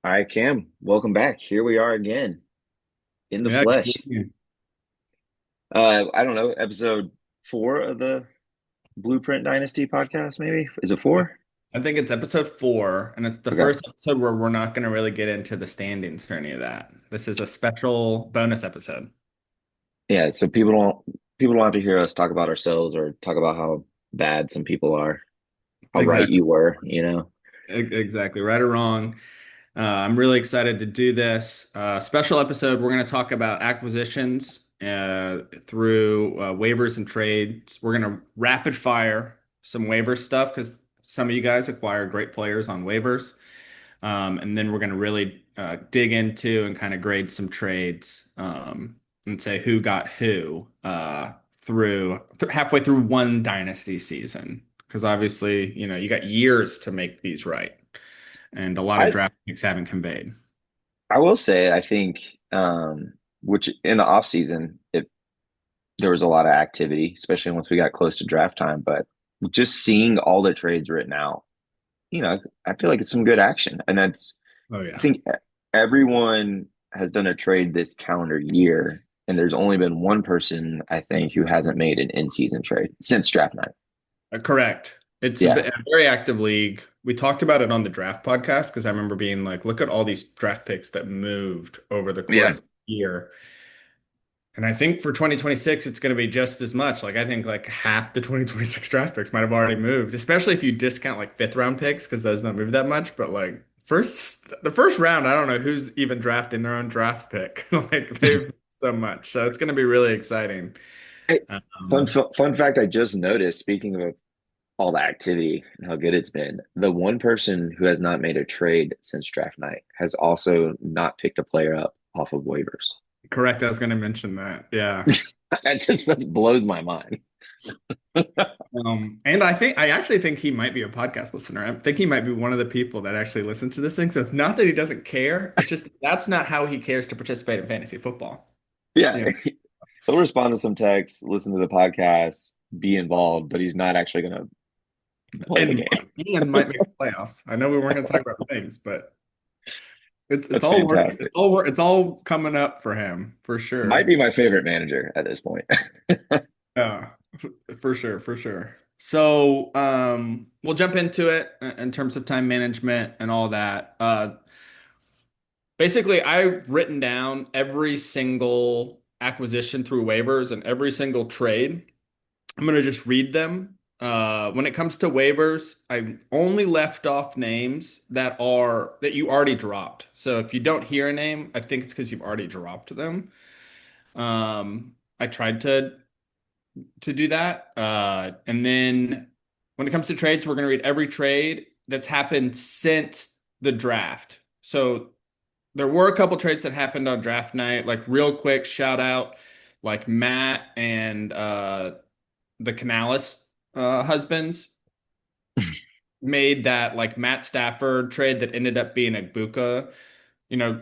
All right, Cam, welcome back. Here we are again in the Yeah, good flesh. looking. I don't know, episode four of the Blueprint Dynasty podcast, maybe? Is it four? I think it's episode 4, and it's the Okay. first episode where we're not going to really get into the standings or any of that. This is a special bonus episode. Yeah, so people don't have to hear us talk about ourselves or talk about how bad some people are, how right Exactly. you were. Exactly. Right or wrong. I'm really excited to do this special episode. We're going to talk about acquisitions through waivers and trades. We're going to rapid fire some waiver stuff because some of you guys acquired great players on waivers. And then we're going to really dig into and kind of grade some trades and say who got who through halfway through one dynasty season. Because obviously, you got years to make these right, and a lot of I draft picks haven't conveyed. I will say I think which in the off season there was a lot of activity, especially once we got close to draft time, but just seeing all the trades written out, I feel like it's some good action. And Oh I yeah. think everyone has done a trade this calendar year, and there's only been one person, I think, who hasn't made an in-season trade since draft night. Correct. It's Yeah. a very active league. We talked about it on the draft podcast because I remember being like, look at all these draft picks that moved over the Yeah. course of the year. And I think for 2026, it's going to be just as much. Like, I think like half the 2026 draft picks might have already moved, especially if you discount like fifth round picks because those don't move that much. But like, the first round, I don't know who's even drafting their own draft pick. Like, they've moved so much. So it's going to be really exciting. Hey, Um, fun fact I just noticed, speaking of all the activity and how good it's been, the one person who has not made a trade since draft night has also not picked a player up off of waivers. Correct. I was going to mention that. Yeah. That blows my mind. And I actually think he might be a podcast listener. I think he might be one of the people that actually listen to this thing. So it's not that he doesn't care. It's just that's not how he cares to participate in fantasy football. Yeah. You know, He'll respond to some texts, listen to the podcast, be involved, but he's not actually going to play the and game. might make the playoffs. I know we weren't going to talk about things, but it's That's all working. fantastic. It's all coming up for him for Might sure. be my favorite manager at this point. Yeah, for sure, for sure. So we'll jump into it in terms of time management and all that. Basically, I've written down every single acquisition through waivers and every single trade. I'm going to just read them. When it comes to waivers, I only left off names that you already dropped. So if you don't hear a name, I think it's because you've already dropped them. I tried to do that. And then when it comes to trades, we're going to read every trade that's happened since the draft. So there were a couple trades that happened on draft night. Like real quick shout out, like Matt and the Canales husbands made that like Matt Stafford trade that ended up being Agbuka. You know,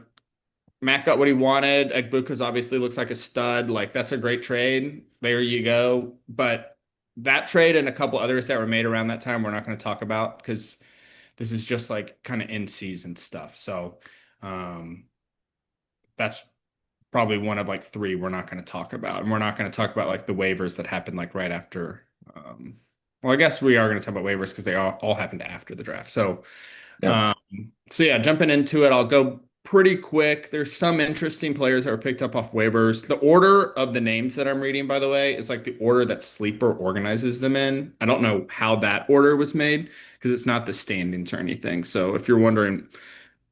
Matt got what he wanted. Agbuka's obviously looks like a stud. Like that's a great trade. There you go. But that trade and a couple others that were made around that time, we're not going to talk about because this is just like kind of in season stuff. So um, that's probably one of like three we're not going to talk about. And we're not going to talk about like the waivers that happened like right after. Well, I guess we are going to talk about waivers because they all happened after the draft. Yep. Um, so yeah, jumping into it, I'll go pretty quick. There's some interesting players that were picked up off waivers. The order of the names that I'm reading, by the way, is like the order that Sleeper organizes them in. I don't know how that order was made because it's not the standings or anything. So if you're wondering,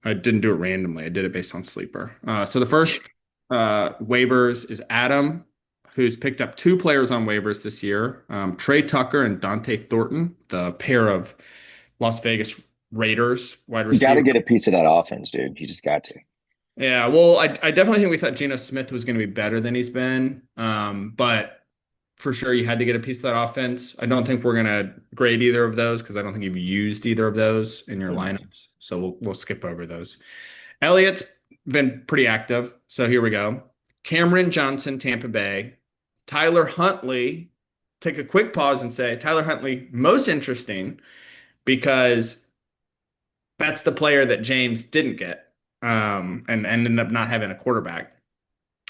I didn't do it randomly. I did it based on Sleeper. So the first waivers is Adam, who's picked up two players on waivers this year, Trey Tucker and Dante Thornton, the pair of Las Vegas Raiders wide You got to receiver. get a piece of that offense, dude. You just got to. Yeah, well, I definitely think we thought Geno Smith was going to be better than he's been. But for sure, you had to get a piece of that offense. I don't think we're going to grade either of those because I don't think you've used either of those in your Mm. lineups. So we'll skip over those. Elliott's been pretty active. So here we go. Cameron Johnson, Tampa Bay. Tyler Huntley, take a quick pause and say Tyler Huntley, most interesting because that's the player that James didn't get. and ended up not having a quarterback.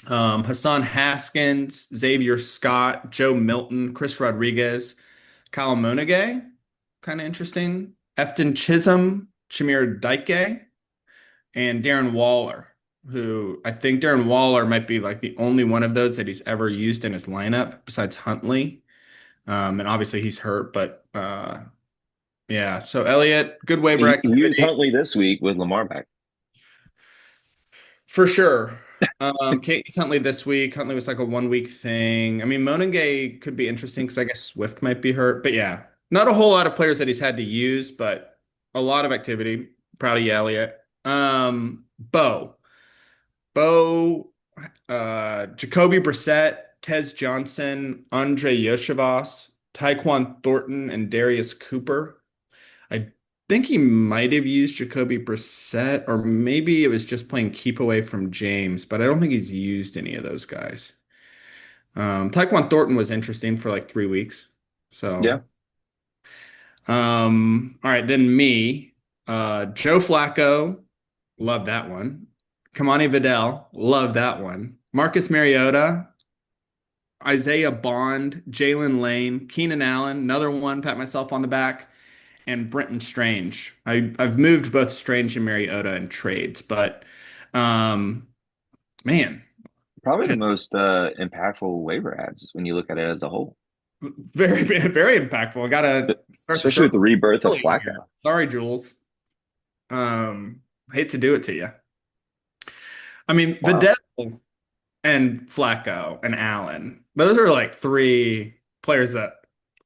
Hassan Haskins, Xavier Scott, Joe Milton, Chris Rodriguez, Kyle Monaghay, kind of interesting. Efton Chisholm, Chimere Dike, and Darren Waller, who I think Darren Waller might be like the only one of those that he's ever used in his lineup besides Huntley. And obviously he's hurt, but yeah. So Elliott, good waiver He used activity Huntley this week with Lamar back. for sure. Can't use Huntley this week. Huntley was like a 1 week thing. I mean, Monangay could be interesting because I guess Swift might be hurt, but yeah, not a whole lot of players that he's had to use, but a lot of activity. Proud of you, Elliott. Bo. Bo, Jacoby Brissett, Tez Johnson, Andre Yoshivas, Tyquan Thornton, and Darius Cooper. I think he might have used Jacoby Brissett, or maybe it was just playing keep away from James, but I don't think he's used any of those guys. Tyquan Thornton was interesting for like 3 weeks. So, Yeah, all right, then me, Joe Flacco, love that one. Kamani Vidal, love that one. Marcus Mariota, Isaiah Bond, Jalen Lane, Keenan Allen, another one, pat myself on the back, and Brenton Strange. I've moved both Strange and Mariota in trades, but um, man, probably the just most impactful waiver ads when you look at it as a whole, very, very impactful. I gotta start the especially with the circle rebirth of early here. Flacco. Sorry, Jules. Hate to do it to you. I mean, Wow. Vidal and Flacco and Allen. Those are like three players that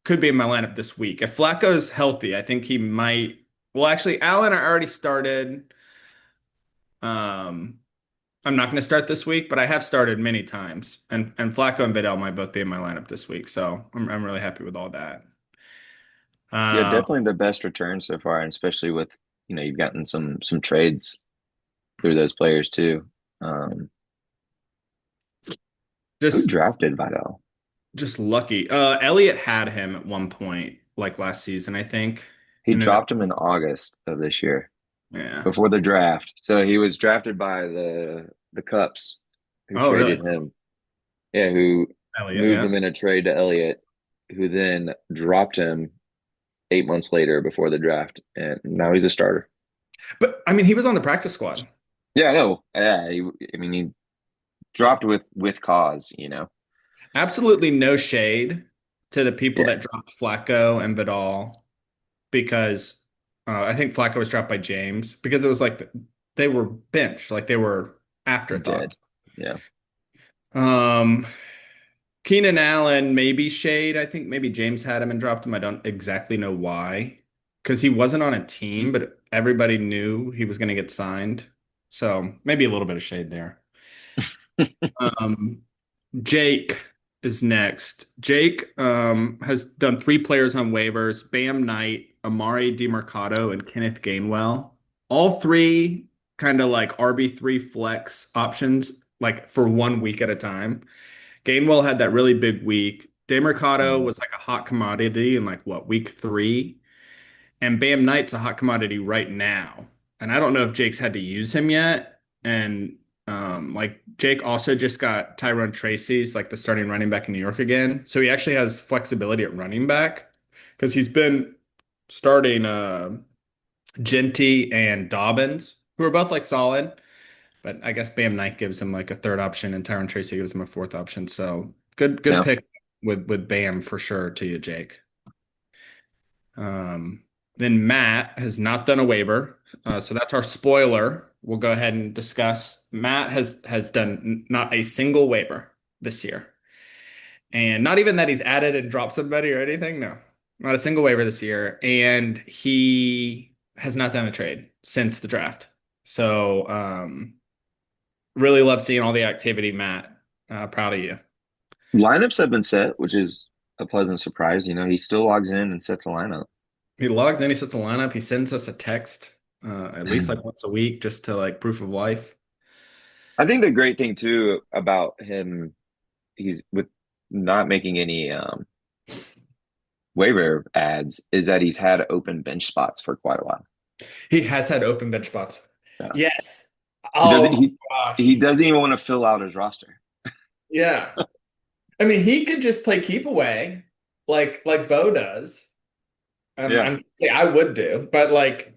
could be in my lineup this week. If Flacco's healthy, I think he might. Well, actually, Allen I already started. Um, I'm not going to start this week, but I have started many times, and Flacco and Vidal might both be in my lineup this week, so I'm really happy with all that. Yeah, Uh, definitely the best return so far, and especially with you've gotten some trades through those players too. Um, who just drafted Vidal? just lucky. Elliott had him at one point, like last season, I think. He Ended up, dropped him in August of this year yeah. before the draft. So he was drafted by the Cups, who Oh, really? traded him. Yeah, who Elliott, moved yeah. him in a trade to Elliott, who then dropped him 8 months later before the draft, and now he's a starter. But I mean, he was on the practice squad. Yeah, I know. Yeah, I mean, he dropped with cause. Absolutely no shade to the people Yeah, that dropped Flacco and Vidal because I think Flacco was dropped by James because it was like they were benched, like they were dead. afterthoughts. Yeah, Um, Keenan Allen, maybe shade. I think maybe James had him and dropped him. I don't exactly know why because he wasn't on a team, but everybody knew he was going to get signed. So maybe a little bit of shade there. Um, Jake is next. Jake has done three players on waivers: Bam Knight, Amari DiMercato, and Kenneth Gainwell. All three kind of like RB3 flex options, like for 1 week at a time. Gainwell had that really big week. DeMercado Mhm. was like a hot commodity in like what, week 3? And Bam Knight's a hot commodity right now. And I don't know if Jake's had to use him yet. And like Jake also just got Tyrone Tracy's like the starting running back in New York again. So he actually has flexibility at running back because he's been starting Genty and Dobbins, who are both like solid. But I guess Bam Knight gives him like a third option and Tyrone Tracy gives him a fourth option. So good yeah. pick with Bam for sure to you, Jake. Um, then Matt has not done a waiver, so that's our spoiler. We'll go ahead and discuss. Matt has done not a single waiver this year, and not even that he's added and dropped somebody or anything. No, not a single waiver this year, and he has not done a trade since the draft. So really love seeing all the activity, Matt. Proud of you. Lineups have been set, which is a pleasant surprise. He still logs in and sets a lineup. He logs in, he sets a lineup, he sends us a text at least like once a week just to like proof of life. I think the great thing too about him, he's with not making any waiver ads, is that he's had open bench spots for quite a while. He has had open bench spots. Yeah. Yes. He doesn't Oh my he gosh. doesn't even want to fill out his roster. Yeah. I mean, he could just play keep away like Bo does. Yeah. Yeah, I would do, but like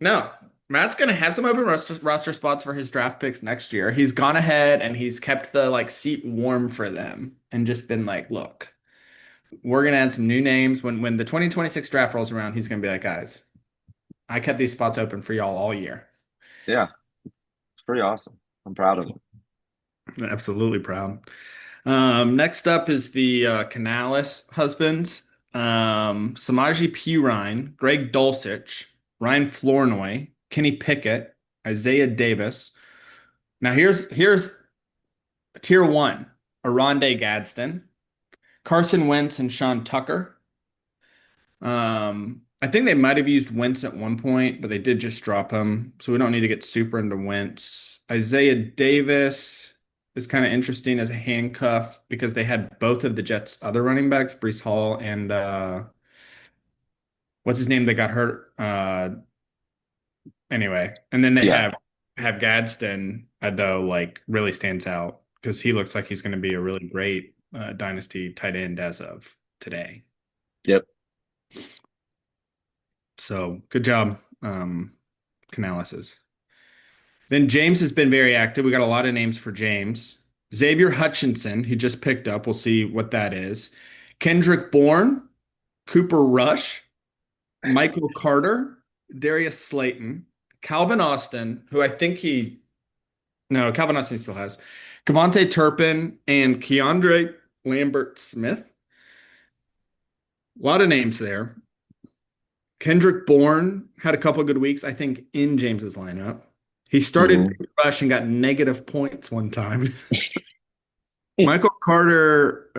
no. Matt's gonna have some open roster spots for his draft picks next year. He's gone ahead and he's kept the like seat warm for them and just been like, look, we're gonna add some new names. When the 2026 draft rolls around, he's gonna be like, guys, I kept these spots open for y'all all year. Yeah. It's pretty awesome. I'm proud of him. Absolutely proud. Next up is the Canales husbands. Samaje Perine, Greg Dulcich, Ryan Flournoy, Kenny Pickett, Isaiah Davis. Now here's tier one: Aronde Gadsden, Carson Wentz, and Sean Tucker. I think they might have used Wentz at one point, but they did just drop him, so we don't need to get super into Wentz. Isaiah Davis is kind of interesting as a handcuff because they had both of the Jets' other running backs, Brees Hall and what's his name that got hurt. Anyway, and then they Yeah. have Gadsden, though, like really stands out because he looks like he's going to be a really great dynasty tight end as of today. Yep. So good job, Canales. Then James has been very active. We got a lot of names for James. Xavier Hutchinson, he just picked up. We'll see what that is. Kendrick Bourne, Cooper Rush, Michael Carter, Darius Slayton, Calvin Austin, who I think no, Calvin Austin still has, Cavante Turpin, and Keandre Lambert Smith. A lot of names there. Kendrick Bourne had a couple of good weeks, I think, in James's lineup. He started Hmm. Rush and got negative points one time. Michael Carter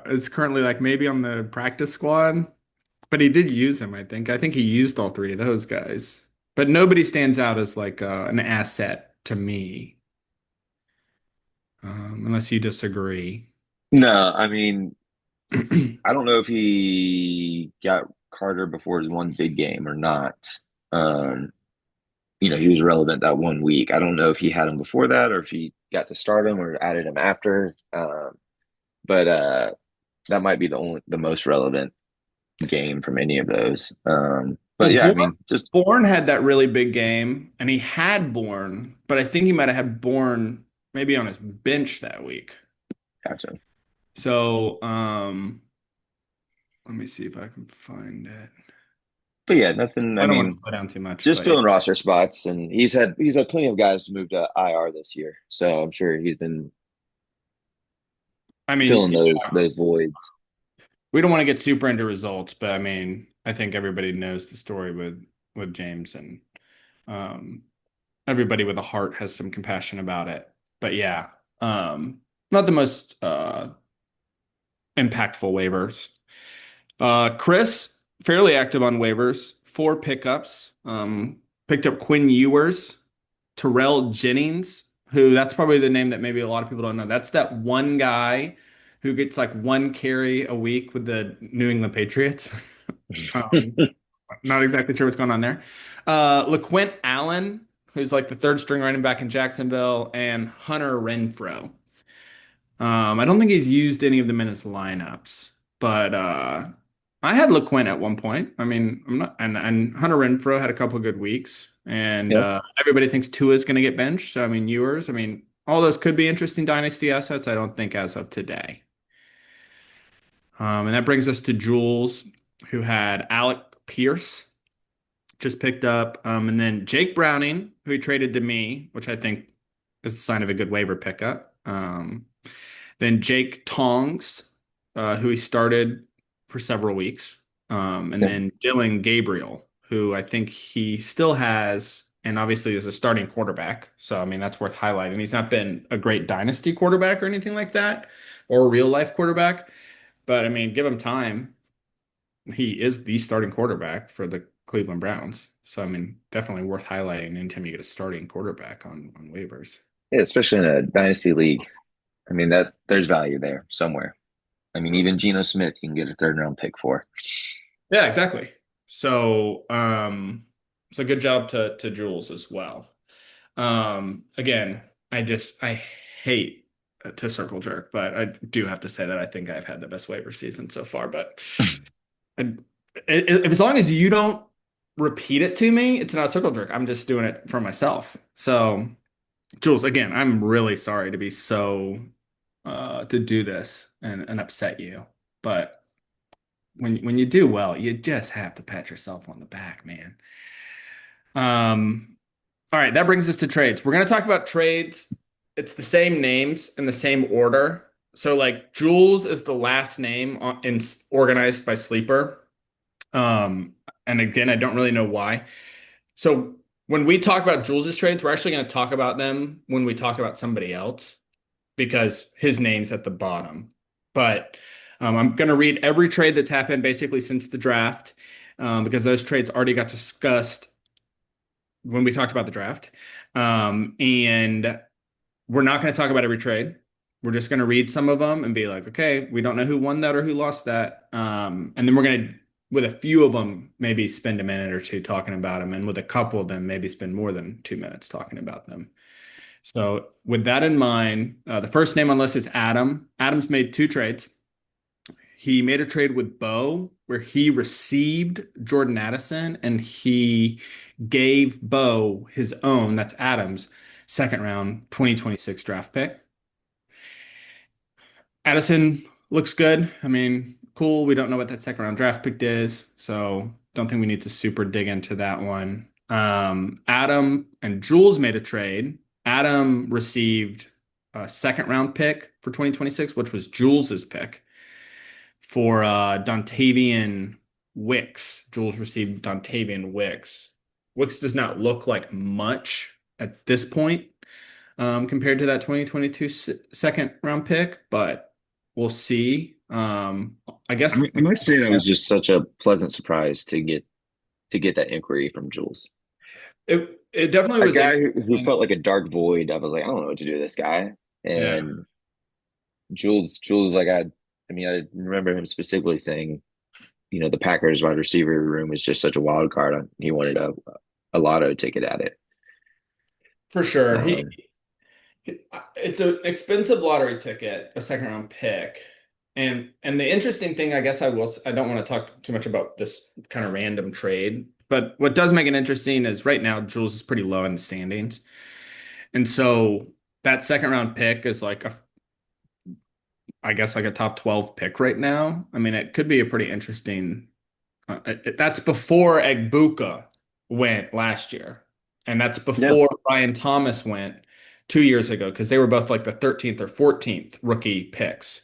is currently like maybe on the practice squad, but he did use him, I think. I think he used all three of those guys. But nobody stands out as like an asset to me, unless you disagree. No, I mean, I don't know if he got Carter before his one big game or not. Um, he was relevant that 1 week. I don't know if he had him before that or if he got to start him or added him after. But that might be the most relevant game from any of those. But Well, yeah, I mean, just Bourne had that really big game, and he had Bourne, but I think he might have had Bourne maybe on his bench that week. gotcha. So, let me see if I can find it. But yeah, nothing. I I don't want to mean, slow down too much, just but yeah. filling roster spots, and he's had plenty of guys to move to IR this year, so I'm sure he's been I mean, filling those voids. we don't want to get super into results, but I mean, I think everybody knows the story with James, and um, everybody with a heart has some compassion about it. But yeah, not the most impactful waivers. Chris, fairly active on waivers, four pickups. Picked up Quinn Ewers, Terrell Jennings, who that's probably the name that maybe a lot of people don't know. That's that one guy who gets like one carry a week with the New England Patriots. Um, Not exactly sure what's going on there. LaQuint Allen, who's like the third string running back in Jacksonville, and Hunter Renfro. I don't think he's used any of them in his lineups, but I had LaQuint at one point. I mean, I'm not, and Hunter Renfro had a couple of good weeks, and Yep. everybody thinks Tua's going to get benched. So I mean, Ewers. I mean, all those could be interesting dynasty assets. I don't think as of today. And that brings us to Jules, who had Alec Pierce just picked up, and then Jake Browning, who he traded to me, which I think is a sign of a good waiver pickup. Then Jake Tongs, who he started for several weeks. And Okay. then Dylan Gabriel, who I think he still has, and obviously is a starting quarterback. So, I mean, that's worth highlighting. He's not been a great dynasty quarterback or anything like that, or a real life quarterback. But I mean, give him time. He is the starting quarterback for the Cleveland Browns. So, I mean, definitely worth highlighting anytime you get a starting quarterback on waivers. Yeah, especially in a dynasty league. I mean that there's value there somewhere. I mean, even Geno Smith, you can get a third round pick for. Yeah, exactly. So, good job to Jules as well. Again, I hate to circle jerk, but I do have to say that I think I've had the best waiver season so far. But I, as long as you don't repeat it to me, it's not a circle jerk. I'm just doing it for myself. So, Jules, again, I'm really sorry to be so to do this and upset you, but when you do well, you just have to pat yourself on the back, man. Um, all right, that brings us to trades. We're going to talk about trades. It's the same names in the same order. So like Jules is the last name in organized by sleeper. Um, and again, I don't really know why. So when we talk about Jules's trades, we're actually going to talk about them when we talk about somebody else because his name's at the bottom. But I'm going to read every trade that's happened basically since the draft because those trades already got discussed when we talked about the draft. And we're not going to talk about every trade. We're just going to read some of them and be like, okay, we don't know who won that or who lost that. And then we're going to, with a few of them, maybe spend a minute or two talking about them. And with a couple of them, maybe spend more than 2 minutes talking about them. So, with that in mind, the first name on the list is Adam. Adam's made two trades. He made a trade with Bo where he received Jordan Addison and he gave Bo his own, that's Adams, second round 2026 draft pick. Addison looks good. I mean, cool. We don't know what that second round draft pick is, so don't think we need to super dig into that one. Adam and Jules made a trade. Adam received a second round pick for 2026, which was Jules's pick for Dontavian Wicks. Jules received Dontavian Wicks. Wicks does not look like much at this point compared to that 2022 second round pick, but we'll see. I guess I must say that yeah, was just such a pleasant surprise to get that inquiry from Jules. it definitely A was guy who interesting. felt like a dark void. I was like, I don't know what to do with this guy. Yeah, And Jules, I mean, I remember him specifically saying, the Packers wide receiver room is just such a wild card. He wanted a lotto ticket at it. for sure. Um, It's an expensive lottery ticket, a second round pick. And the interesting thing, I guess I don't want to talk too much about this kind of random trade, but what does make it interesting is right now Jules is pretty low in the standings. And so that second round pick is like I guess like a top 12 pick right now. I mean, it could be a pretty interesting that's before Egbuka went last year. And that's yeah, before Brian Thomas went 2 years ago because they were both like the 13th or 14th rookie picks.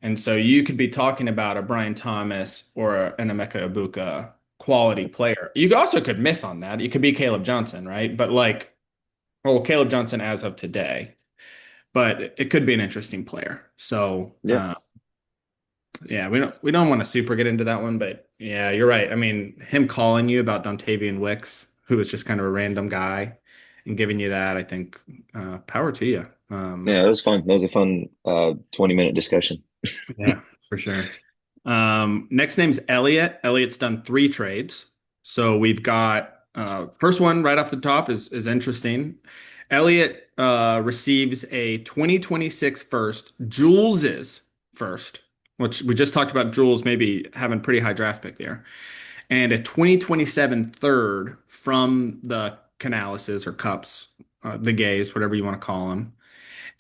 And so you could be talking about a Brian Thomas or an Emeka Egbuka quality player. You also could miss on that. You could be Caleb Johnson, right? But like, well, Caleb Johnson as of today, but it could be an interesting player. So, yeah, yeah, we don't want to super get into that one, but yeah, you're right. I mean, him calling you about Dontavian Wicks, who was just kind of a random guy, and giving you that, I think, power to you. yeah. It was fun. That was a fun 20-minute discussion. Yeah, for sure. Next name's Elliot. Elliot's done three trades. So we've got first one right off the top is interesting. Elliot receives a 2026 first, Jules's first, which we just talked about Jules maybe having pretty high draft pick there, and a 2027 third from the Canaleses or Cups, the Gays, whatever you want to call them.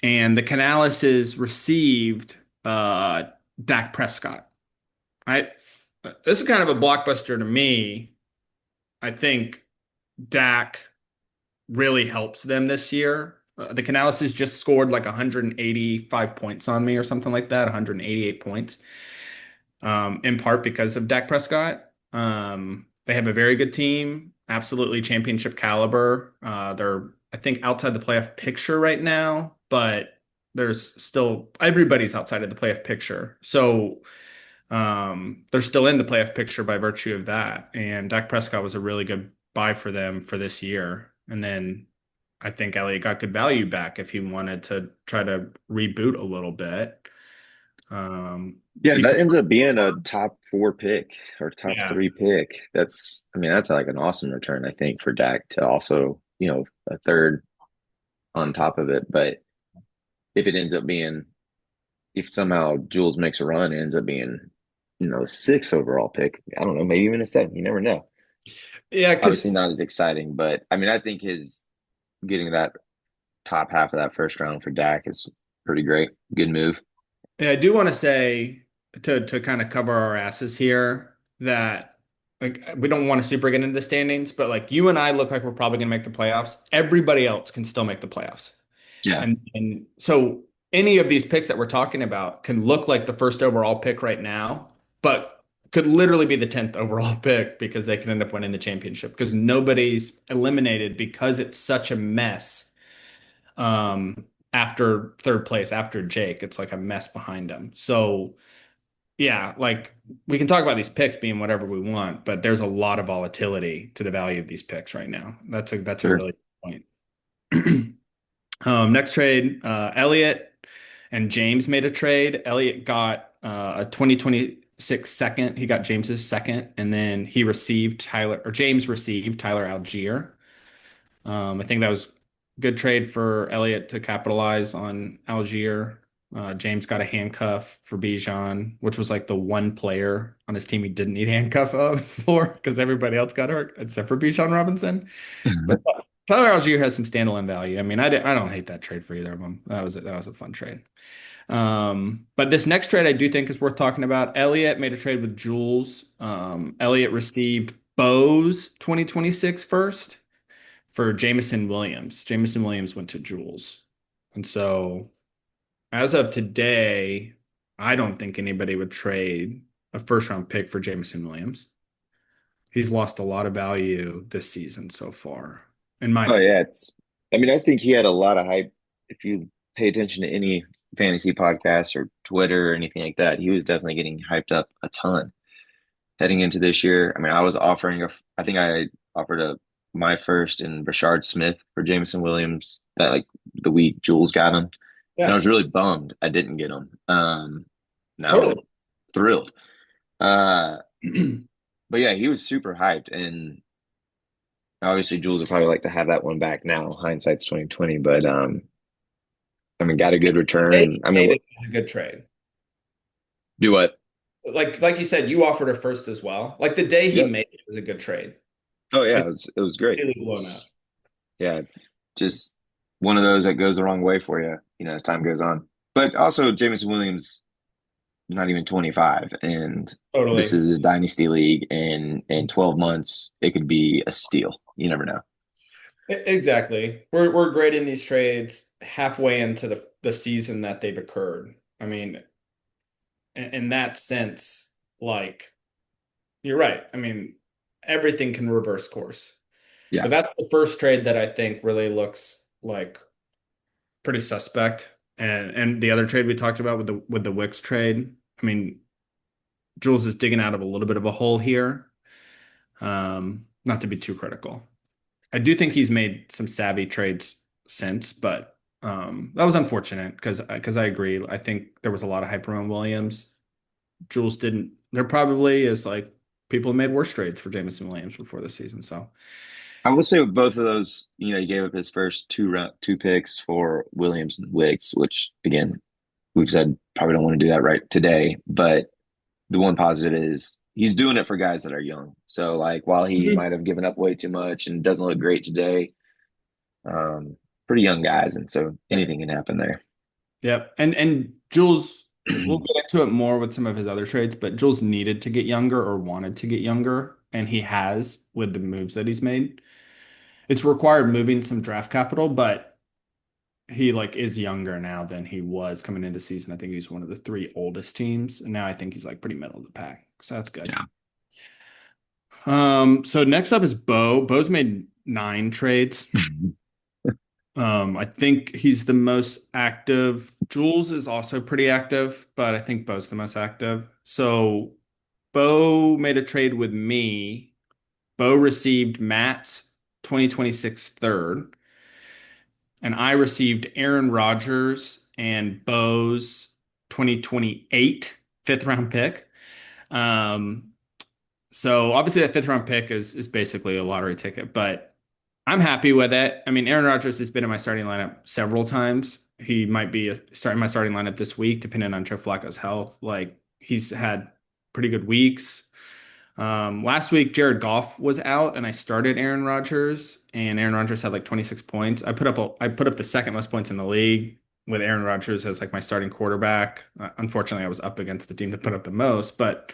And the Canaleses received uh, Dak Prescott. I This is kind of a blockbuster to me. I think Dak really helps them this year. The Canaleses just scored like 185 points on me or something like that, 188 points, in part because of Dak Prescott. They have a very good team, absolutely championship caliber. They're, I think, outside the playoff picture right now, but there's still everybody's outside of the playoff picture. So they're still in the playoff picture by virtue of that. And Dak Prescott was a really good buy for them for this year. And then I think Elliott got good value back if he wanted to try to reboot a little bit. Yeah, He that could, ends up being a top four pick or top yeah, three pick. I mean, that's like an awesome return, I think, for Dak to also, a third on top of it. But if it ends up being, if somehow Jules makes a run, it ends up being, a six overall pick. I don't know, maybe even a seven. You never know. Yeah, because Obviously not as exciting, but I mean, I think his getting that top half of that first round for Dak is pretty great. Good move. yeah, I do want to say to kind of cover our asses here that like we don't want to super get into the standings, but like you and I look like we're probably going to make the playoffs. Everybody else can still make the playoffs. Yeah. And so any of these picks that we're talking about can look like the first overall pick right now, but could literally be the 10th overall pick because they could end up winning the championship because nobody's eliminated because it's such a mess. After third place, after Jake, it's like a mess behind him. So yeah, like we can talk about these picks being whatever we want, but there's a lot of volatility to the value of these picks right now. That's a Sure. really good point. Next trade, Elliott and James made a trade. Elliott got a 2026 second. He got James's second, and then James received Tyler Algier. I think that was a good trade for Elliott to capitalize on Algier. James got a handcuff for Bijan, which was like the one player on his team he didn't need handcuff of for because everybody else got hurt except for Bijan Robinson. But Tyler Algier has some standalone value. I mean, I don't hate that trade for either of them. That was a fun trade. But this next trade I do think is worth talking about. Elliott made a trade with Jules. Elliott received Bo's 2026 first for Jamison Williams. Jamison Williams went to Jules. And so as of today, I don't think anybody would trade a first round pick for Jamison Williams. He's lost a lot of value this season so far, in my Oh opinion. yeah, I mean, I think he had a lot of hype. If you pay attention to any fantasy podcast or Twitter or anything like that, he was definitely getting hyped up a ton heading into this year. I mean, I think I offered my first in Rashard Smith for Jameson Williams that like the week Jules got him, and I Yeah, was really bummed I didn't get him. Now I'm totally. thrilled. Uh, but yeah, he was super hyped, and obviously Jules would probably like to have that one back now. Hindsight's 2020, but I mean, got a good The day return. he I mean, made what it was a good trade. do what? Like you said, you offered a first as well. Like the day he Yep. made it was a good trade. Oh yeah, It's it was great. really blown up. Yeah, just one of those that goes the wrong way for you, as time goes on. But also, Jameson Williams not even 25, and this Totally. is a dynasty league, and in 12 months it could be a steal. You never know. Exactly. We're grading these trades halfway into the season that they've occurred. I mean, in that sense, like you're right. I mean, everything can reverse course. Yeah, But that's the first trade that I think really looks like pretty suspect. And the other trade we talked about with the Wicks trade, I mean, Jules is digging out of a little bit of a hole here. Not to be too critical. I do think he's made some savvy trades since, but that was unfortunate because I agree. I think there was a lot of hype around Williams. Jules didn't. There probably is like people made worse trades for Jamison Williams before this season. So I will say with both of those, he gave up his first two picks for Williams and Wicks, which again we've said probably don't want to do that right today, but the one positive is he's doing it for guys that are young. So like while he Mhm. might have given up way too much and doesn't look great today, um, pretty young guys, and so Yep. anything can happen there. Yep. And Jules, we'll get into it more with some of his other trades, but Jules needed to get younger or wanted to get younger, and he has with the moves that he's made. It's required moving some draft capital, but he like is younger now than he was coming into season. I think he's one of the three oldest teams, and now I think he's like pretty middle of the pack. So that's good. Yeah. So next up is Bo. Bo's made 9 trades. I think he's the most active. Jules is also pretty active, but I think Bo's the most active. So Bo made a trade with me. Bo received Matt's 2026 third, and I received Aaron Rodgers and Bo's 2028 fifth round pick. Um, so obviously that fifth round pick is basically a lottery ticket, but I'm happy with it. I mean, Aaron Rodgers has been in my starting lineup several times. He might be starting my starting lineup this week, depending on Joe Flacco's health. Like he's had pretty good weeks. Last week, Jared Goff was out, and I started Aaron Rodgers, and Aaron Rodgers had like 26 points. I put up the second most points in the league with Aaron Rodgers as like my starting quarterback. Unfortunately, I was up against the team that put up the most, but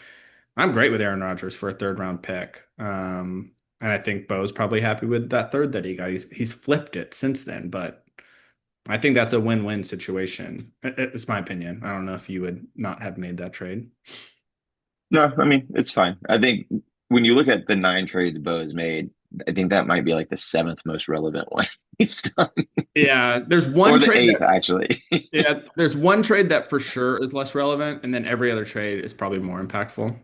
I'm great with Aaron Rodgers for a third round pick. And I think Bo's probably happy with that third that he got. He's flipped it since then, but I think that's a win-win situation. It's my opinion. I don't know if you would not have made that trade. No, I mean, it's fine. I think when you look at the 9 trades Bo has made, I think that might be like the seventh most relevant one he's done, Yeah, there's or one the trade eighth, that actually. yeah, there's one trade that for sure is less relevant, and then every other trade is probably more impactful.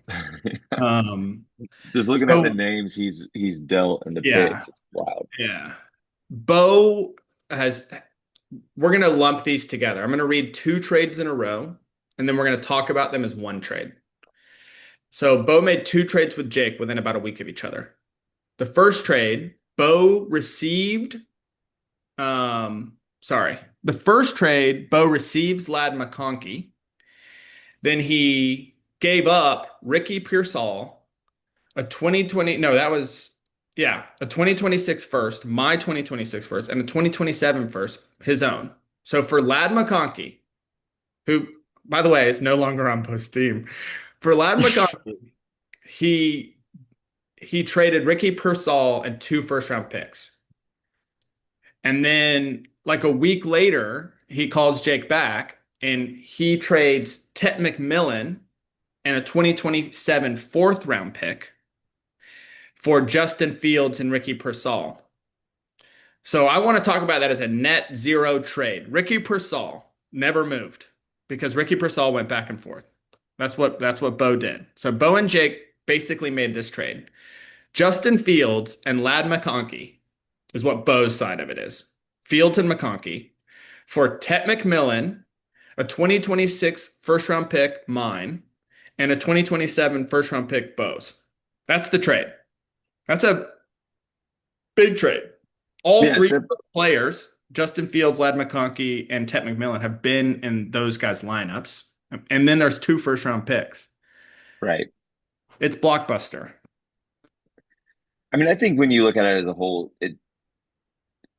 Um, Just looking at the so names he's dealt and the yeah, picks, it's wild. yeah. Bo has we're gonna lump these together. I'm gonna read two trades in a row, and then we're gonna talk about them as one trade. So Bo made two trades with Jake within about a week of each other. The first trade, Bo received sorry. The first trade, Bo receives Lad McConkey. Then he gave up Ricky Pearsall, a 2020, no, that was, yeah, a 2026 first, my 2026 first, and a 2027 first, his own. So for Lad McConkey, who, by the way, is no longer on Post team, for Lad McConkey, he he traded Ricky Pearsall and two first round picks. And then like a week later, he calls Jake back and he trades Tet McMillan and a 2027 fourth round pick for Justin Fields and Ricky Pearsall. So I want to talk about that as a net zero trade. Ricky Pearsall never moved because Ricky Pearsall went back and forth. That's what Bo did. So Bo and Jake basically made this trade. Justin Fields and Lad McConkey is what Bo's side of it is. Fields and McConkey for Tet McMillan, a 2026 first round pick, mine, and a 2027 first round pick, Bo's. That's the trade. That's a big trade. All Yeah, three so, players, Justin Fields, Lad McConkey, and Tet McMillan, have been in those guys' lineups. And then there's two first round picks. right. It's blockbuster. I mean, I think when you look at it as a whole, it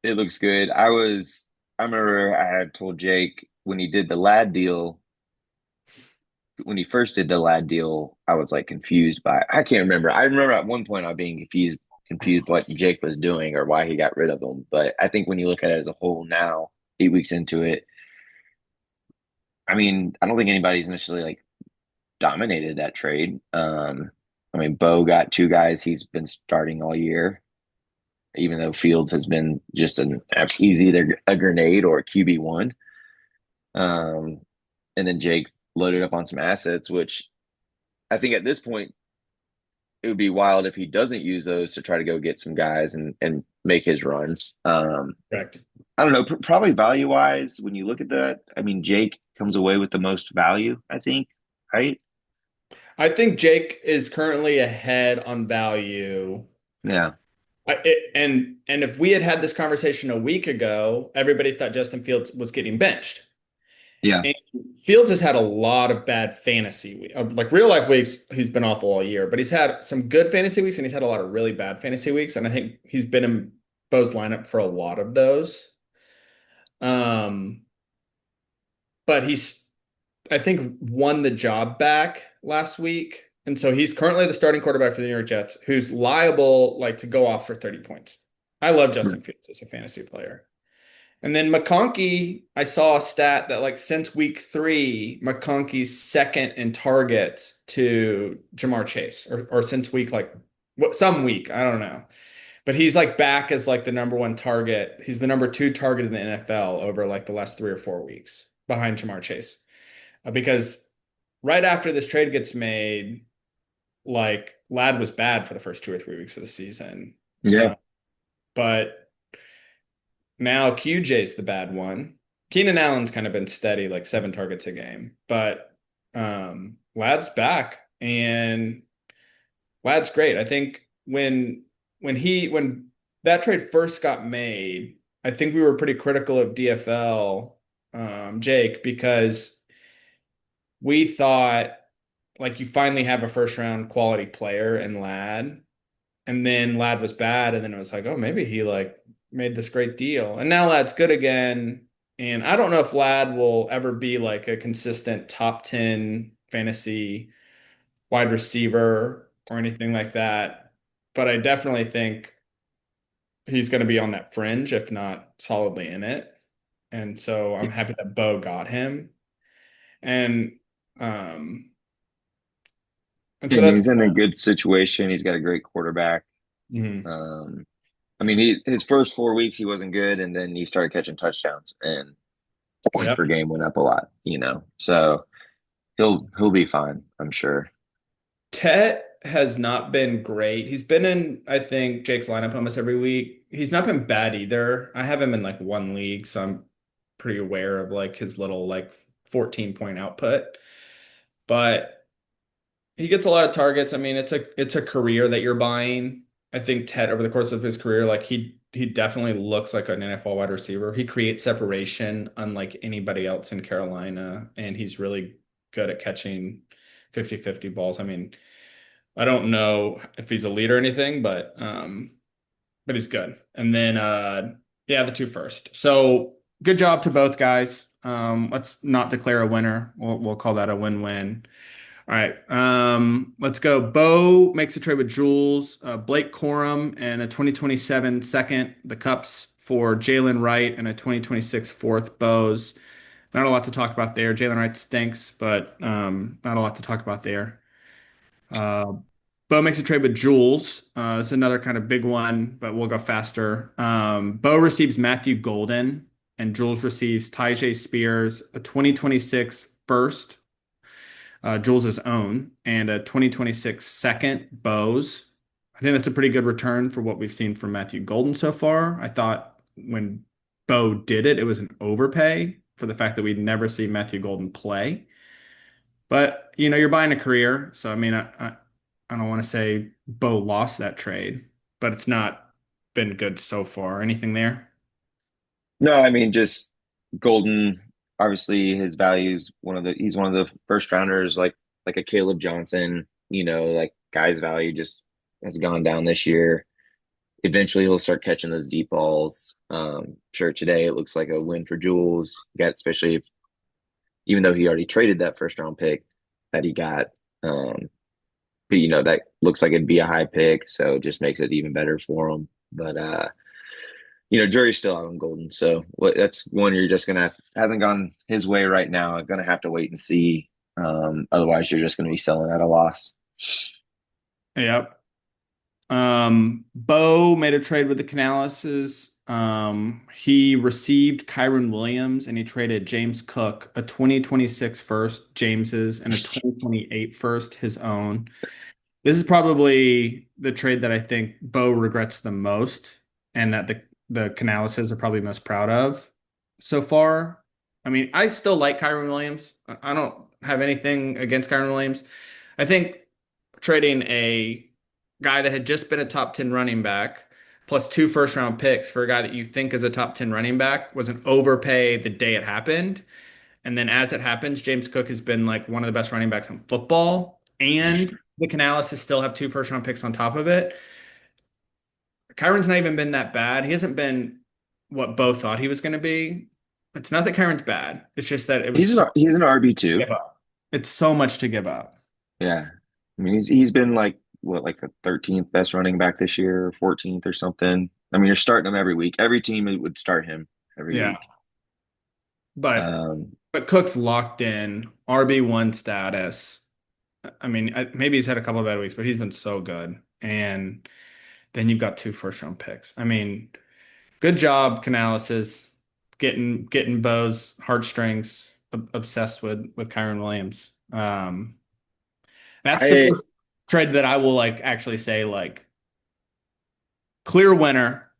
looks good. I remember I had told Jake when he did the lad deal, when he first did the lad deal, I was like confused by, I can't remember. I remember at one point I being confused what Jake was doing or why he got rid of him. But I think when you look at it as a whole now, 8 weeks into it, I mean, I don't think anybody's initially like dominated that trade. I mean, Bo got two guys he's been starting all year, even though Fields has been just he's either a grenade or a QB1. Um, and then Jake loaded up on some assets, which I think at this point it would be wild if he doesn't use those to try to go get some guys and make his runs. Correct. I don't know, probably value wise, when you look at that, I mean, Jake comes away with the most value, I think, right? I think Jake is currently ahead on value. Yeah, And if we had had this conversation a week ago, everybody thought Justin Fields was getting benched. yeah, And Fields has had a lot of bad fantasy like real life weeks. He's been awful all year, but he's had some good fantasy weeks and he's had a lot of really bad fantasy weeks. And I think he's been in Bo's lineup for a lot of those. Um, but I think, won the job back last week. And so he's currently the starting quarterback for the New York Jets, who's liable like to go off for 30 points. I love Justin Fields as a fantasy player. And then McConkey, I saw a stat that like since week 3, McConkey's second in targets to Jamar Chase, or since week like some week, I don't know. But he's like back as like the number one target. He's the number 2 target in the NFL over like the last 3 or 4 weeks behind Jamar Chase. Because right after this trade gets made, like Lad was bad for the first 2 or 3 weeks of the season. yeah, But now QJ's the bad one. Keenan Allen's kind of been steady, like 7 targets a game. But Lad's back and Lad's great. I think when that trade first got made, I think we were pretty critical of DFL, Jake, because we thought like you finally have a first round quality player in Lad, and then Lad was bad, and then it was like, oh, maybe he like made this great deal, and now Lad's good again. And I don't know if Lad will ever be like a consistent top 10 fantasy wide receiver or anything like that, but I definitely think he's going to be on that fringe, if not solidly in it. And so I'm happy that Bo got him. And um and I so mean, that's he's in a good situation. He's got a great quarterback. mhm. Um, I mean, his first 4 weeks he wasn't good, and then he started catching touchdowns, and points Yeah. per game went up a lot. So he'll be fine, I'm sure. Tet has not been great. He's been in, I think, Jake's lineup almost every week. He's not been bad either. I have him in like one league, so I'm pretty aware of like his little like 14-point output. But he gets a lot of targets. I mean, it's a career that you're buying. I think Ted over the course of his career, like he definitely looks like an NFL wide receiver. He creates separation unlike anybody else in Carolina, and he's really good at catching 50-50 balls. I mean, I don't know if he's a lead or anything, but he's good. And then yeah, the two first. So good job to both guys. Let's not declare a winner. We'll call that a win-win. All right. Let's go. Bo makes a trade with Jules, Blake Corum, and a 2027 second, the Cups for Jalen Wright and a 2026 fourth. Bo's. Not a lot to talk about there. Jalen Wright stinks, but not a lot to talk about there. Uh, Bo makes a trade with Jules. It's another kind of big one, but we'll go faster. Bo receives Matthew Golden, and Jules receives Tyjae Spears, a 2026 first, Jules' own, and a 2026 second, Bo's. I think that's a pretty good return for what we've seen from Matthew Golden so far. I thought when Bo did it, it was an overpay for the fact that we'd never see Matthew Golden play. But you're buying a career, so I mean, I don't want to say Bo lost that trade, but it's not been good so far. Anything there? No, I mean just Golden. Obviously, his values he's one of the first rounders, like a Caleb Johnson. Like guy's value just has gone down this year. Eventually, he'll start catching those deep balls. Sure, today it looks like a win for Jules. Got especially even though he already traded that first round pick that he got. But that looks like it'd be a high pick, so it just makes it even better for him. But jury's still out on Golden, so that's one you're just gonna hasn't gone his way right now. Gonna have to wait and see. Otherwise, you're just gonna be selling at a loss. Yep. Bo made a trade with the Canaleses. He received Kyron Williams and he traded James Cook, a 2026 first, James's, and a 2028 first, his own. This is probably the trade that I think Bo regrets the most and that the Canaleses are probably most proud of so far. I mean, I still like Kyron Williams. I don't have anything against Kyron Williams. I think trading a guy that had just been a top 10 running back plus two first round picks for a guy that you think is a top 10 running back was an overpay the day it happened. And then as it happens, James Cook has been like one of the best running backs in football. And the Canales still have two first round picks on top of it. Kyron's not even been that bad. He hasn't been what Bo thought he was going to be. It's not that Kyron's bad. It's just that it was so He's an RB to two. give up. It's so much to give up. Yeah, I mean he's been like what like the 13th best running back this year, or 14th or something. I mean you're starting him every week. Every team would start him every Yeah. week. But Um, but Cook's locked in RB1 status. I mean, maybe he's had a couple of bad weeks, but he's been so good. And then you've got two first round picks. I mean, good job, Canales, getting Bo's heartstrings obsessed with Kyron Williams. That's the I first trade that I will like actually say like clear winner.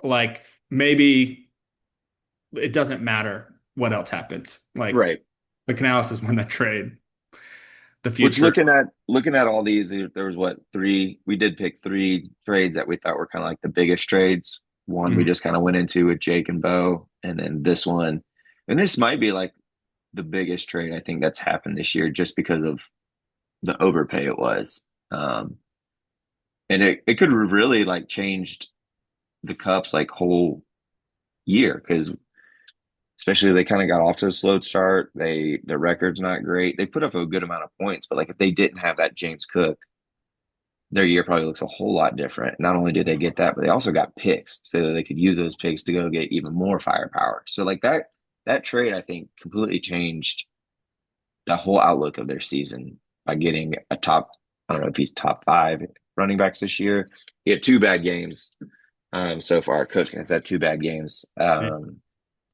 Like maybe it doesn't matter what else happens. Like right. the Canales won that trade. the Which future. looking at all these, there was what three? We did pick three trades that we thought were kind of like the biggest trades. One we Mhm. just kind of went into with Jake and Bo, and then this one, and this might be like the biggest trade I think that's happened this year, just because of the overpay it was, and it could have really like changed the Cup's like whole year because especially they kind of got off to a slow start. Their record's not great. They put up a good amount of points, but like if they didn't have that James Cook, their year probably looks a whole lot different. Not only did they get that, but they also got picks, so they could use those picks to go get even more firepower. So like that trade, I think, completely changed the whole outlook of their season by getting a top. I don't know if he's top five running backs this year. He had two bad games so far. Coach has had two bad games, But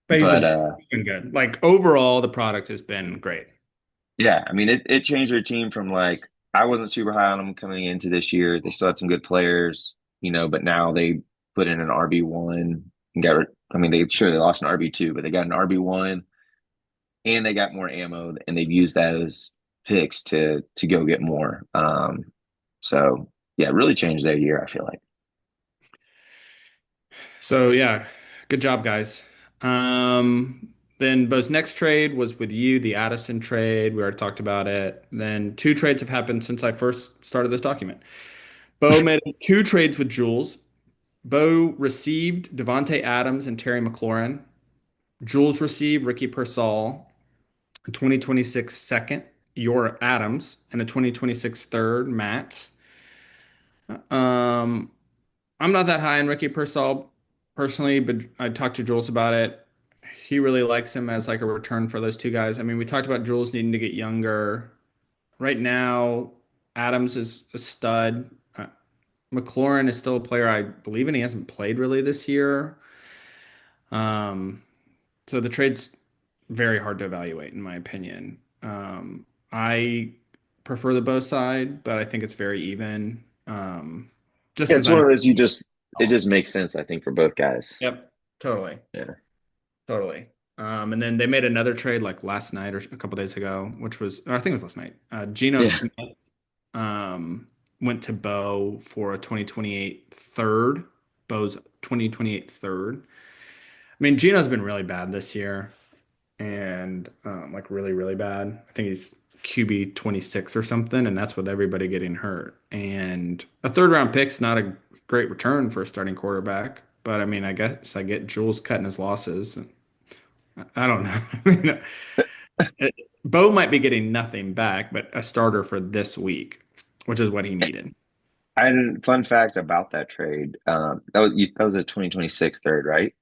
but he's been good. Like overall, the product has been great. yeah, I mean it changed their team from like I wasn't super high on them coming into this year. They still had some good players, but now they put in an RB1 and I mean they lost an RB2, but they got an RB1 and they got more ammo and they've used those picks to go get more. So yeah, it really changed their year, I feel like. So yeah, good job, guys. Then Bo's next trade was with you, the Addison trade. We already talked about it. Then two trades have happened since I first started this document. Bo made two trades with Jules. Bo received Devontae Adams and Terry McLaurin. Jules received Ricky Pearsall, a 2026 second, your Adams, and a 2026 third, Matt. Um, I'm not that high on Ricky Pearsall personally, but I talked to Jules about it. He really likes him as like a return for those two guys. I mean, we talked about Jules needing to get younger. Right now, Adams is a stud. McLaurin is still a player I believe in. He hasn't played really this year. Um, so the trade's very hard to evaluate, in my opinion. I prefer the bow side, but I think it's very even. Just Yeah, because it's one I'm. of those it just makes sense, I think, for both guys. Yep, totally, Yeah. totally. And then they made another trade like last night or a couple days ago, which was, or I think it was last night. Geno Yeah. Smith um, went to Bo for a 2028 third. Bo's 2028 third. I mean, Geno's been really bad this year and like really, really bad. I think he's QB 26 or something, and that's with everybody getting hurt. And a third round pick's not a great return for a starting quarterback. But I mean, I guess I get Jules cutting his losses. I don't know. I mean, it, Bo might be getting nothing back, but a starter for this week, which is what he needed. I had a fun fact about that trade. That was a 2026 third, right?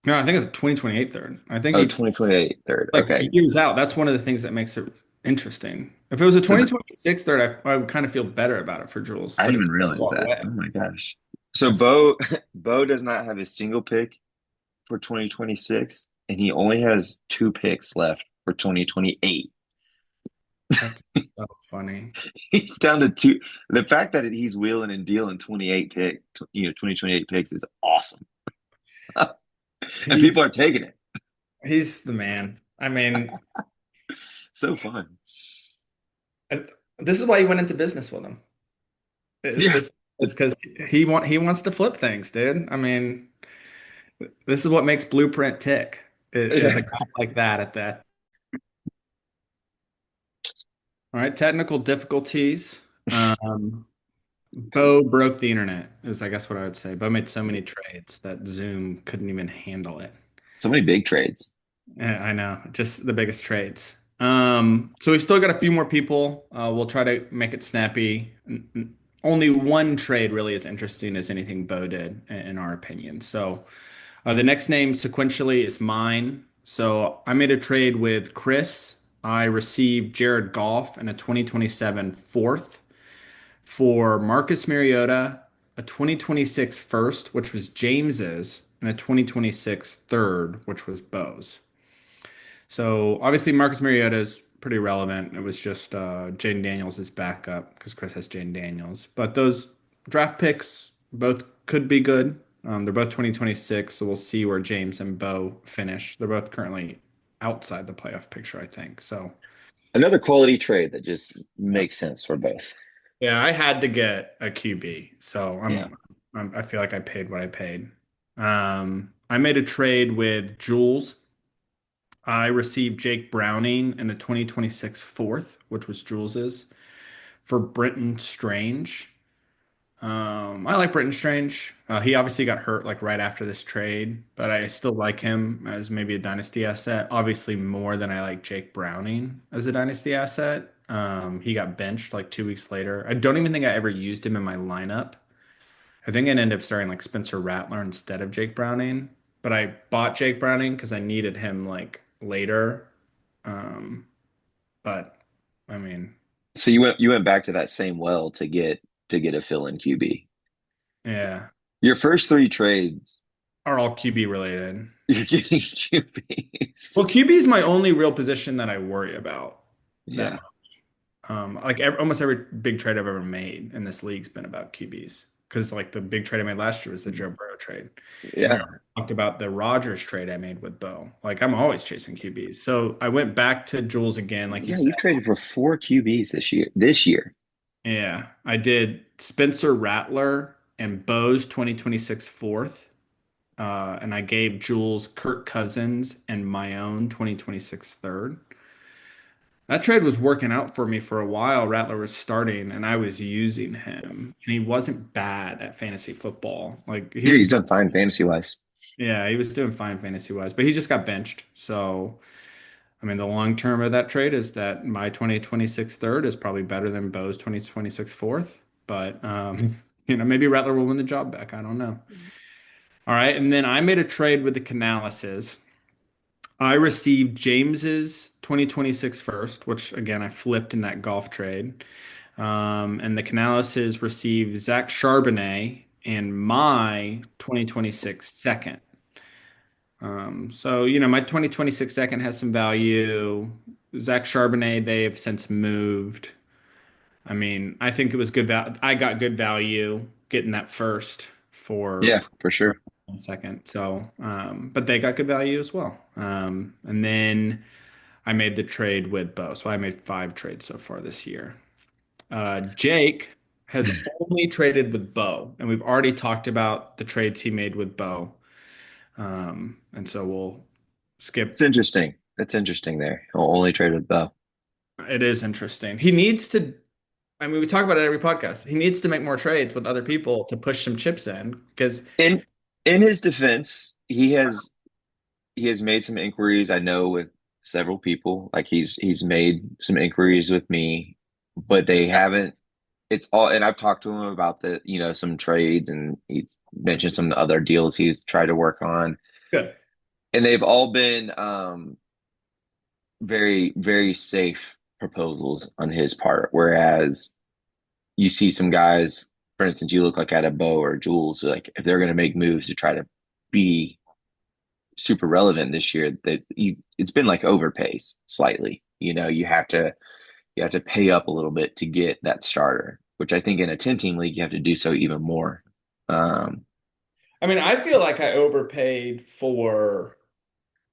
No, I think it's a 2028 third. I think Oh, he 2028 third. like Okay. years out. That's one of the things that makes it interesting. If it was a So 2026 third, I would kind of feel better about it for Jules, I but didn't it's even so realize far that. away. Oh my gosh. So That's Bo does not have a single pick for 2026, and he only has two picks left for 2028. that's so funny. He's down to two. The fact that he's wheeling and dealing 2028 picks is awesome. And He's people are taking it. he's the man. I mean, So fun. I- this is why you went into business with him. Yeah. This is because he wants to flip things, dude. I mean, this is what makes Blueprint tick. Is Yeah. a guy like that at that. All right, technical difficulties. Bo broke the internet, is I guess what I would say. Bo made so many trades that Zoom couldn't even handle it. So many big trades. Yeah, I know, just the biggest trades. So we still got a few more people. We'll try to make it snappy. Only one trade really is interesting as anything Bo did, in our opinion. So the next name sequentially is mine. So I made a trade with Chris. I received Jared Goff and a 2027 fourth for Marcus Mariota, a 2026 first, which was James's, and a 2026 third, which was Bo's. So obviously Marcus Mariota is pretty relevant. It was just Jaden Daniels is backup because Chris has Jaden Daniels. But those draft picks both could be good. They're both 2026, so we'll see where James and Bo finish. They're both currently outside the playoff picture, I think. So Another quality trade that just Yeah. makes sense for both. Yeah, I had to get a QB, so Yeah. I feel like I paid what I paid. I made a trade with Jules. I received Jake Browning in a 2026 fourth, which was Jules's, for Brenton Strange. I like Brenton Strange. He obviously got hurt like right after this trade, but I still like him as maybe a dynasty asset. Obviously more than I like Jake Browning as a dynasty asset. He got benched like 2 weeks later. I don't even think I ever used him in my lineup. I think I ended up starting like Spencer Rattler instead of Jake Browning, but I bought Jake Browning because I needed him like later. Um, but I mean, So you went back to that same well to get a fill-in QB. yeah, Your first three trades, are all QB related. you're getting QBs. Well, QB is my only real position that I worry about that Yeah. much. Like almost every big trade I've ever made in this league's been about QBs. Because like the big trade I made last year was the Joe Burrow trade. And we Yeah. already talked about the Rodgers trade I made with Bo. Like I'm always chasing QBs. So I went back to Jules again, like you Yeah, said. you've traded for four QBs this year. This year. Yeah, I did Spencer Rattler and Bo's 2026 fourth. And I gave Jules Kirk Cousins and my own 2026 third. That trade was working out for me for a while. Rattler was starting and I was using him. And he wasn't bad at fantasy football. Like he Yeah, he's was, done fine fantasy wise. yeah, he was doing fine fantasy wise, but he just got benched. So, I mean, the long term of that trade is that my 2026 third is probably better than Bo's 2026 fourth. But, maybe Rattler will win the job back. I don't know. All right. And then I made a trade with the Canalises. I received James's 2026 first, which again I flipped in that golf trade. And the Canalises received Zach Charbonnet and my 2026 second. So my 2026 second has some value. Zach Charbonnet, they have since moved. I mean, I think it was good val I got good value getting that first Yeah, for for sure. second. So, but they got good value as well. And then I made the trade with Bo. So I made 5 trades so far this year. Jake has only traded with Bo, and we've already talked about the trades he made with Bo. And so we'll It's skip. interesting. That's interesting there. He'll only trade with Bo. It is interesting. He needs to, I mean, we talk about it every podcast. He needs to make more trades with other people to push some chips in because, In his defense, he has made some inquiries, I know, with several people. Like he's made some inquiries with me, but they haven't. It's all, and I've talked to him about some trades, and he's mentioned some other deals he's tried to work on, good. and they've all been very, very safe proposals on his part. Whereas you see some guys, for instance, you look like at a Bo or Jules, like if they're going to make moves to try to be super relevant this year, it's been like overpays slightly. You have to pay up a little bit to get that starter, which I think in a 10-team league you have to do so even more. Um, I mean, I feel like I overpaid for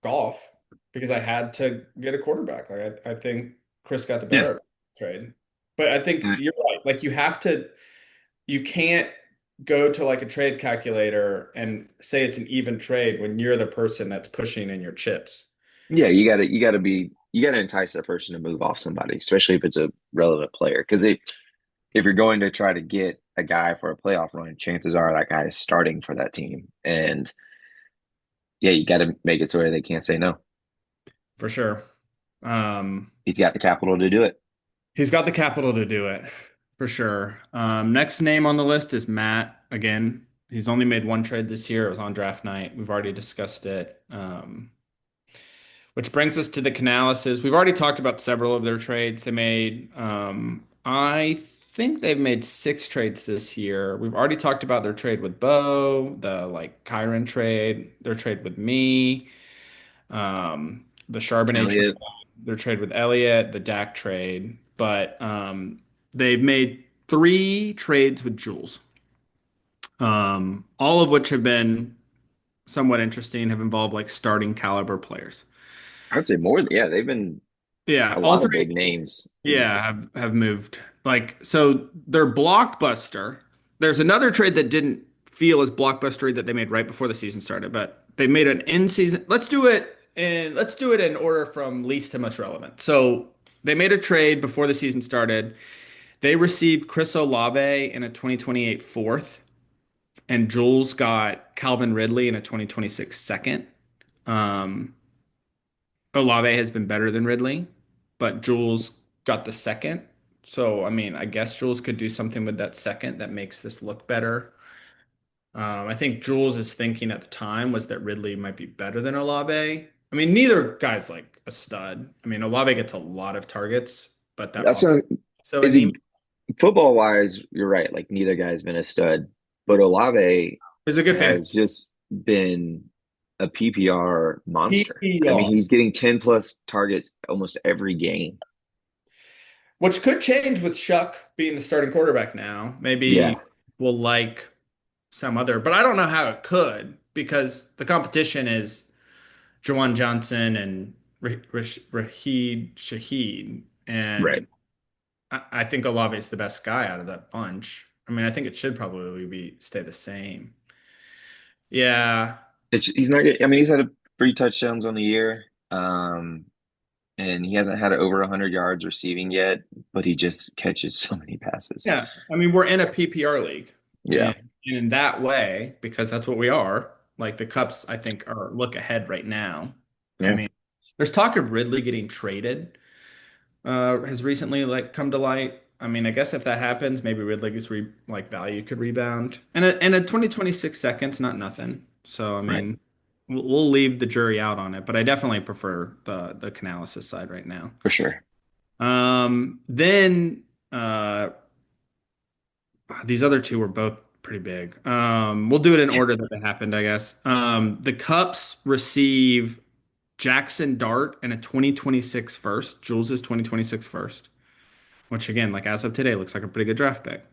golf because I had to get a quarterback. Like I think Chris got the yeah, better trade. But I think you're right. Like you can't go to like a trade calculator and say it's an even trade when you're the person that's pushing in your chips. yeah, you gotta entice that person to move off somebody, especially if it's a relevant player. Because if you're going to try to get a guy for a playoff run, chances are that guy is starting for that team, and yeah, you got to make it so they can't say no. For sure. Um, He's got the capital to do it. he's got the capital to do it, for sure. Next name on the list is Matt. Again, he's only made one trade this year. It was on draft night. We've already discussed it. Which brings us to the Canalises. We've already talked about several of their trades they made. I think they've made 6 trades this year. We've already talked about their trade with Bo, the like Kyron trade, their trade with me, the Charbonnet trade, Elliott, their trade with Elliott, the Dak trade. But they've made 3 trades with Jules, all of which have been somewhat interesting, have involved like starting caliber players. I would say more. Yeah, they've been. Yeah, A all lot of three. big names. Yeah, have moved. Like so they're blockbuster. There's another trade that didn't feel as blockbustery that they made right before the season started, but they made an in-season. Let's do it in order from least to most relevant. So they made a trade before the season started. They received Chris Olave in a 2028 fourth, and Jules got Calvin Ridley in a 2026 second. Um, Olave has been better than Ridley, but Jules got the second. So, I mean, I guess Jules could do something with that second that makes this look better. I think Jules' thinking at the time was that Ridley might be better than Olave. I mean, neither guy's like a stud. I mean, Olave gets a lot of targets, but that That's also not, so is anemic. he football wise, you're right. Like neither guy's been a stud, but Olave Is a good fantasy has just been a PPR monster. I mean, PPR, he's getting 10 plus targets almost every game. which could change with Shuck being the starting quarterback now. Maybe Yeah, we'll like some other, but I don't know how it could because the competition is Jawan Johnson and Raheed Shaheed. right. And I think Olave is the best guy out of that bunch. I mean, I think it should probably be stay the same. Yeah. He's not getting, I mean, he's had 3 touchdowns on the year. And he hasn't had over 100 yards receiving yet, but he just catches so many passes. Yeah. I mean, we're in a PPR league. Yeah. And in that way, because that's what we are, like the Cups, I think, are look ahead right now. I Yeah. mean, there's talk of Ridley getting traded. Has recently like come to light. I mean, I guess if that happens, maybe Ridley's like value could rebound. And a 2026 seconds, not nothing. So I Right. mean, we'll leave the jury out on it, but I definitely prefer the Canales side right now. For sure. Then these other two were both pretty big. We'll do it in order that they happened, I guess. The Cups receive Jackson Dart and a 2026 first, Jules's 2026 first. Which again, like as of today, looks like a pretty good draft pick.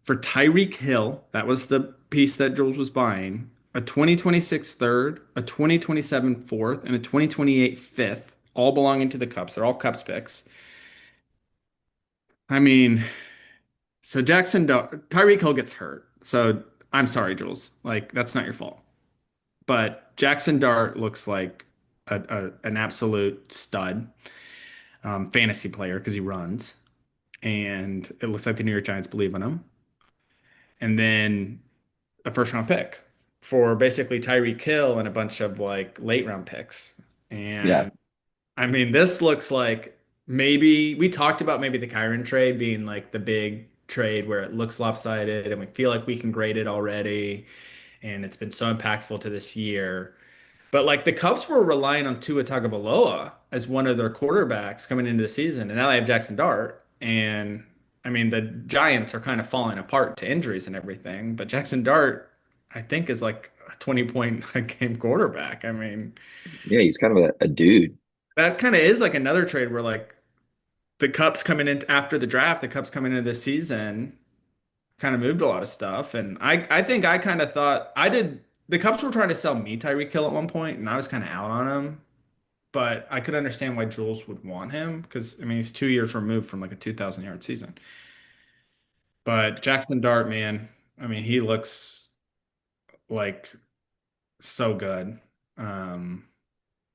For Tyreek Hill, that was the piece that Jules was buying, a 2026 third, a 2027 fourth, and a 2028 fifth, all belonging to the Cups. They're all Cups picks. I mean, so Tyreek Hill gets hurt. So I'm sorry, Jules. Like, that's not your fault. But Jackson Dart looks like an absolute stud fantasy player because he runs. And it looks like the New York Giants believe in him. And then a first round pick for basically Tyreek Hill and a bunch of like late round picks. Yeah. And I mean, this looks like maybe we talked about maybe the Kyron trade being like the big trade where it looks lopsided and we feel like we can grade it already. And it's been so impactful to this year. But like the Cubs were relying on Tua Tagovailoa as one of their quarterbacks coming into the season, and now they have Jackson Dart. And I mean, the Giants are kind of falling apart to injuries and everything, but Jackson Dart, I think, is like a 20 point a game quarterback. I mean, Yeah. He's kind of a dude. that kind of is like another trade where like the Cubs coming in after the draft, the Cubs coming into this season kind of moved a lot of stuff. And I think I kind of thought I did. The Cubs were trying to sell me Tyreek Hill at one point, and I was kind of out on him. But I could understand why Jules would want him because I mean he's 2 years removed from like a 2,000 yard season. But Jackson Dart, man, I mean he looks like so good. Um,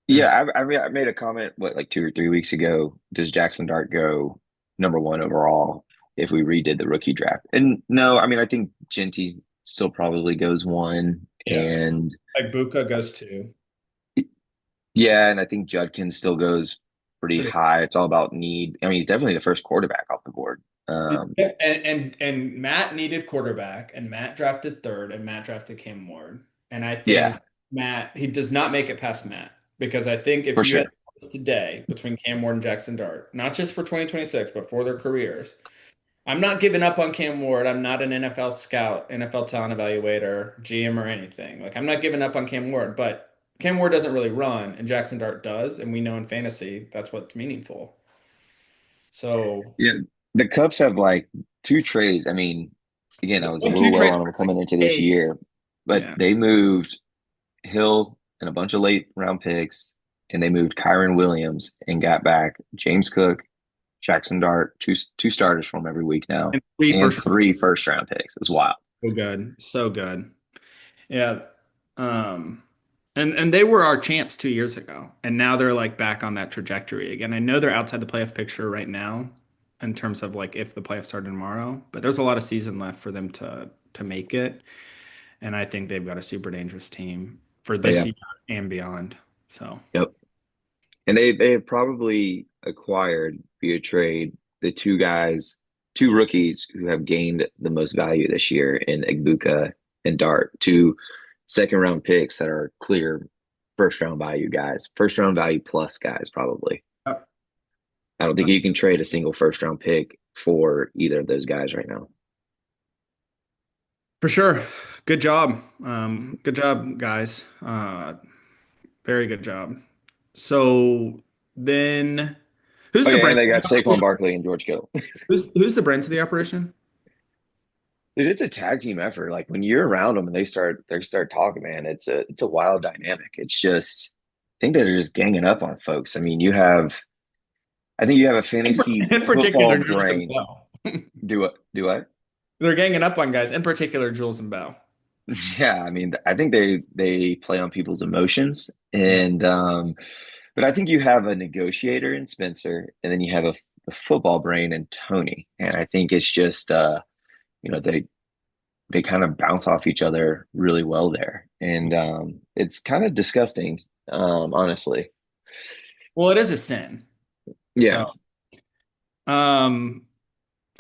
and Yeah. I made a comment, what, like 2 or 3 weeks ago. Does Jackson Dart go number 1 overall if we redid the rookie draft? And no, I mean, I think Genty still probably goes 1. yeah, And like Buka goes too. yeah, and I think Judkins still goes pretty Pretty. high. It's all about need. I mean, he's definitely the first quarterback off the board. And Matt needed quarterback, and Matt drafted third, and Matt drafted Cam Ward. And I think Yeah, Matt, he does not make it past Matt because I think if for you had sure. this today between Cam Ward and Jackson Dart, not just for 2026, but for their careers, I'm not giving up on Cam Ward. I'm not an NFL scout, NFL talent evaluator, GM, or anything. Like I'm not giving up on Cam Ward, but Cam Ward doesn't really run, and Jackson Dart does, and we know in fantasy that's what's meaningful. So Yeah, the Cubs have like 2 trades. I mean, again, I was a one, two little low trades on for them like coming into this eight. year, but Yeah. they moved Hill and a bunch of late round picks and they moved Kyron Williams and got back James Cook, Jackson Dart, two starters from every week now, And three and first. three first round picks. It's wild. So good. So good. Yeah. Um, and they were our champs 2 years ago, and now they're like back on that trajectory again. I know they're outside the playoff picture right now in terms of like if the playoffs started tomorrow, but there's a lot of season left for them to make it, and I think they've got a super dangerous team for But this yeah, year and beyond. So, yep. And they have probably acquired via trade the two rookies who have gained the most value this year in Igbuka and Dart, two second round picks that are clear first round value guys, first round value plus guys, probably. yep, I don't think you can trade a single first round pick for either of those guys right now. for sure. Good job. Good job, guys. Very good job. So then, who's Oh the yeah, and brains? they got Saquon Barkley and George Kittle. Who's the brains of the operation? Dude, it's a tag team effort. Like when you're around them and they start talking, man, it's a wild dynamic. It's just I think they're just ganging up on folks. I mean, I think you have a fantasy In football particular, Jules and brain. Bell. Do I? They're ganging up on guys, in particular, Jules and Bell. Yeah, I mean, I think they play on people's emotions, Yeah. and but I think you have a negotiator in Spencer, and then you have a football brain in Tony, and I think it's just they kind of bounce off each other really well there, and it's kind of disgusting, honestly. Well, it is a sin. Yeah. So, um,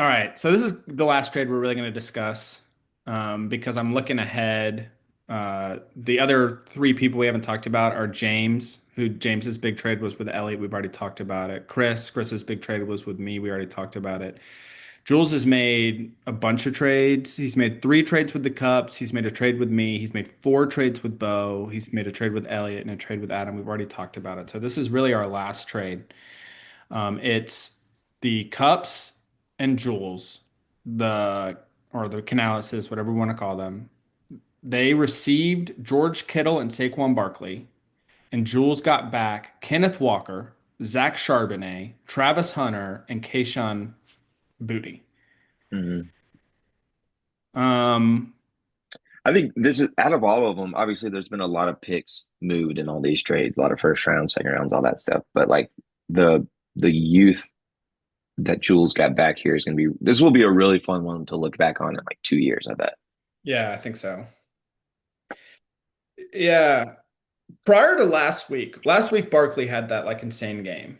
all right. So this is the last trade we're really going to discuss, because I'm looking ahead. The other three people we haven't talked about are James, who James's big trade was with Elliott. We've already talked about it. Chris's big trade was with me. We already talked about it. Jules has made a bunch of trades. He's made three trades with the Cups. He's made a trade with me. He's made four trades with Bo. He's made a trade with Elliott and a trade with Adam. We've already talked about it. So this is really our last trade. It's the Cups and Jules, the or the Canalises, whatever we want to call them. They received George Kittle and Saquon Barkley, and Jules got back Kenneth Walker, Zach Charbonnet, Travis Hunter, and Kayshawn Booty. Mhm. Um, I think this is out of all of them. Obviously, there's been a lot of picks moved in all these trades, a lot of first rounds, second rounds, all that stuff. But like the the youth that Jules got back here is going to be. This will be a really fun one to look back on in like 2 years. I bet. yeah, I think so. Yeah. Prior to last week Barkley had that like insane game.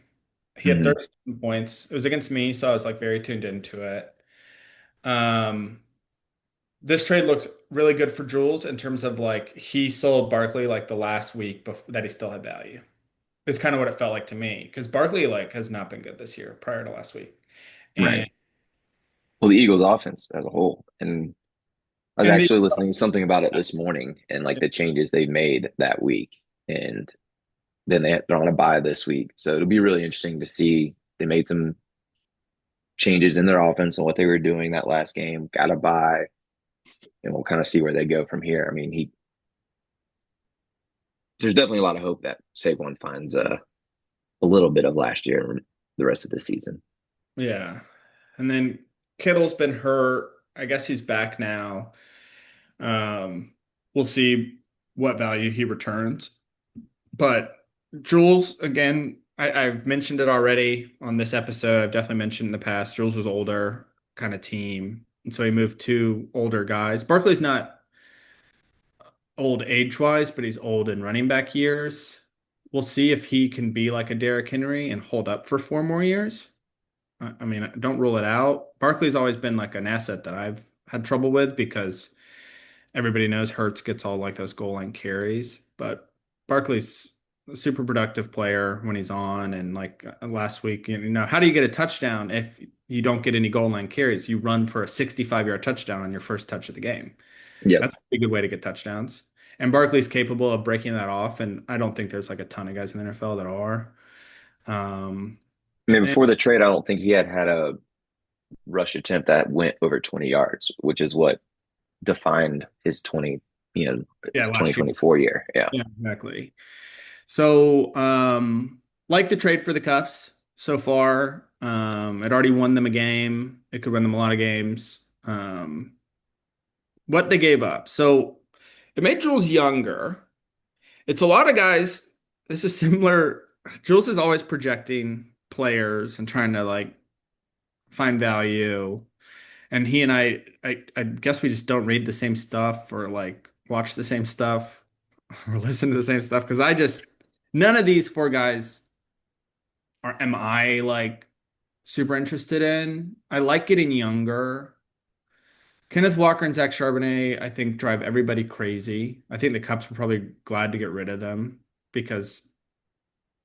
He had Hmm. 37 points. It was against me, so I was like very tuned into it. Um, this trade looked really good for Jules in terms of like he sold Barkley like the last week that he still had value. It's kind of what it felt like to me because Barkley like has not been good this year prior to last week. And Right. Well, the Eagles' offense as a whole, and I was and the actually listening to something about it this morning, and like the changes they've made that week, and then they're on a bye this week, so it'll be really interesting to see. They made some changes in their offense and what they were doing that last game. Got a bye, and we'll kind of see where they go from here. I mean, he there's definitely a lot of hope that Saquon finds a little bit of last year and the rest of the season. yeah. And then Kittle's been hurt. I guess he's back now. Um, we'll see what value he returns. But Jules, again, I've mentioned it already on this episode. I've definitely mentioned in the past. Jules was older kind of team. And so he moved two older guys. Barkley's not old age-wise, but he's old in running back years. We'll see if he can be like a Derrick Henry and hold up for 4 more years. I mean, don't rule it out. Barkley's always been like an asset that I've had trouble with because everybody knows Hurts gets all like those goal line carries, but Barkley's a super productive player when he's on. And like last week, how do you get a touchdown if you don't get any goal line carries? You run for a 65-yard touchdown on your first touch of the game. Yep. That's a good way to get touchdowns. And Barkley's capable of breaking that off. And I don't think there's like a ton of guys in the NFL that are. Um, I mean, and before the trade, I don't think he had a rush attempt that went over 20 yards, which is what defined his 20, yeah, his last year. 2024 year. Yeah. Yeah, exactly. So, like the trade for the Cups so far. It already won them a game. It could win them a lot of games. What they gave up. So it made Jules younger. It's a lot of guys. This is similar. Jules is always projecting players and trying to like find value. And he and I guess we just don't read the same stuff or like watch the same stuff or listen to the same stuff because none of these four guys am I like super interested in. I like getting younger. Kenneth Walker and Zach Charbonnet, I think, drive everybody crazy. I think the Cubs were probably glad to get rid of them because,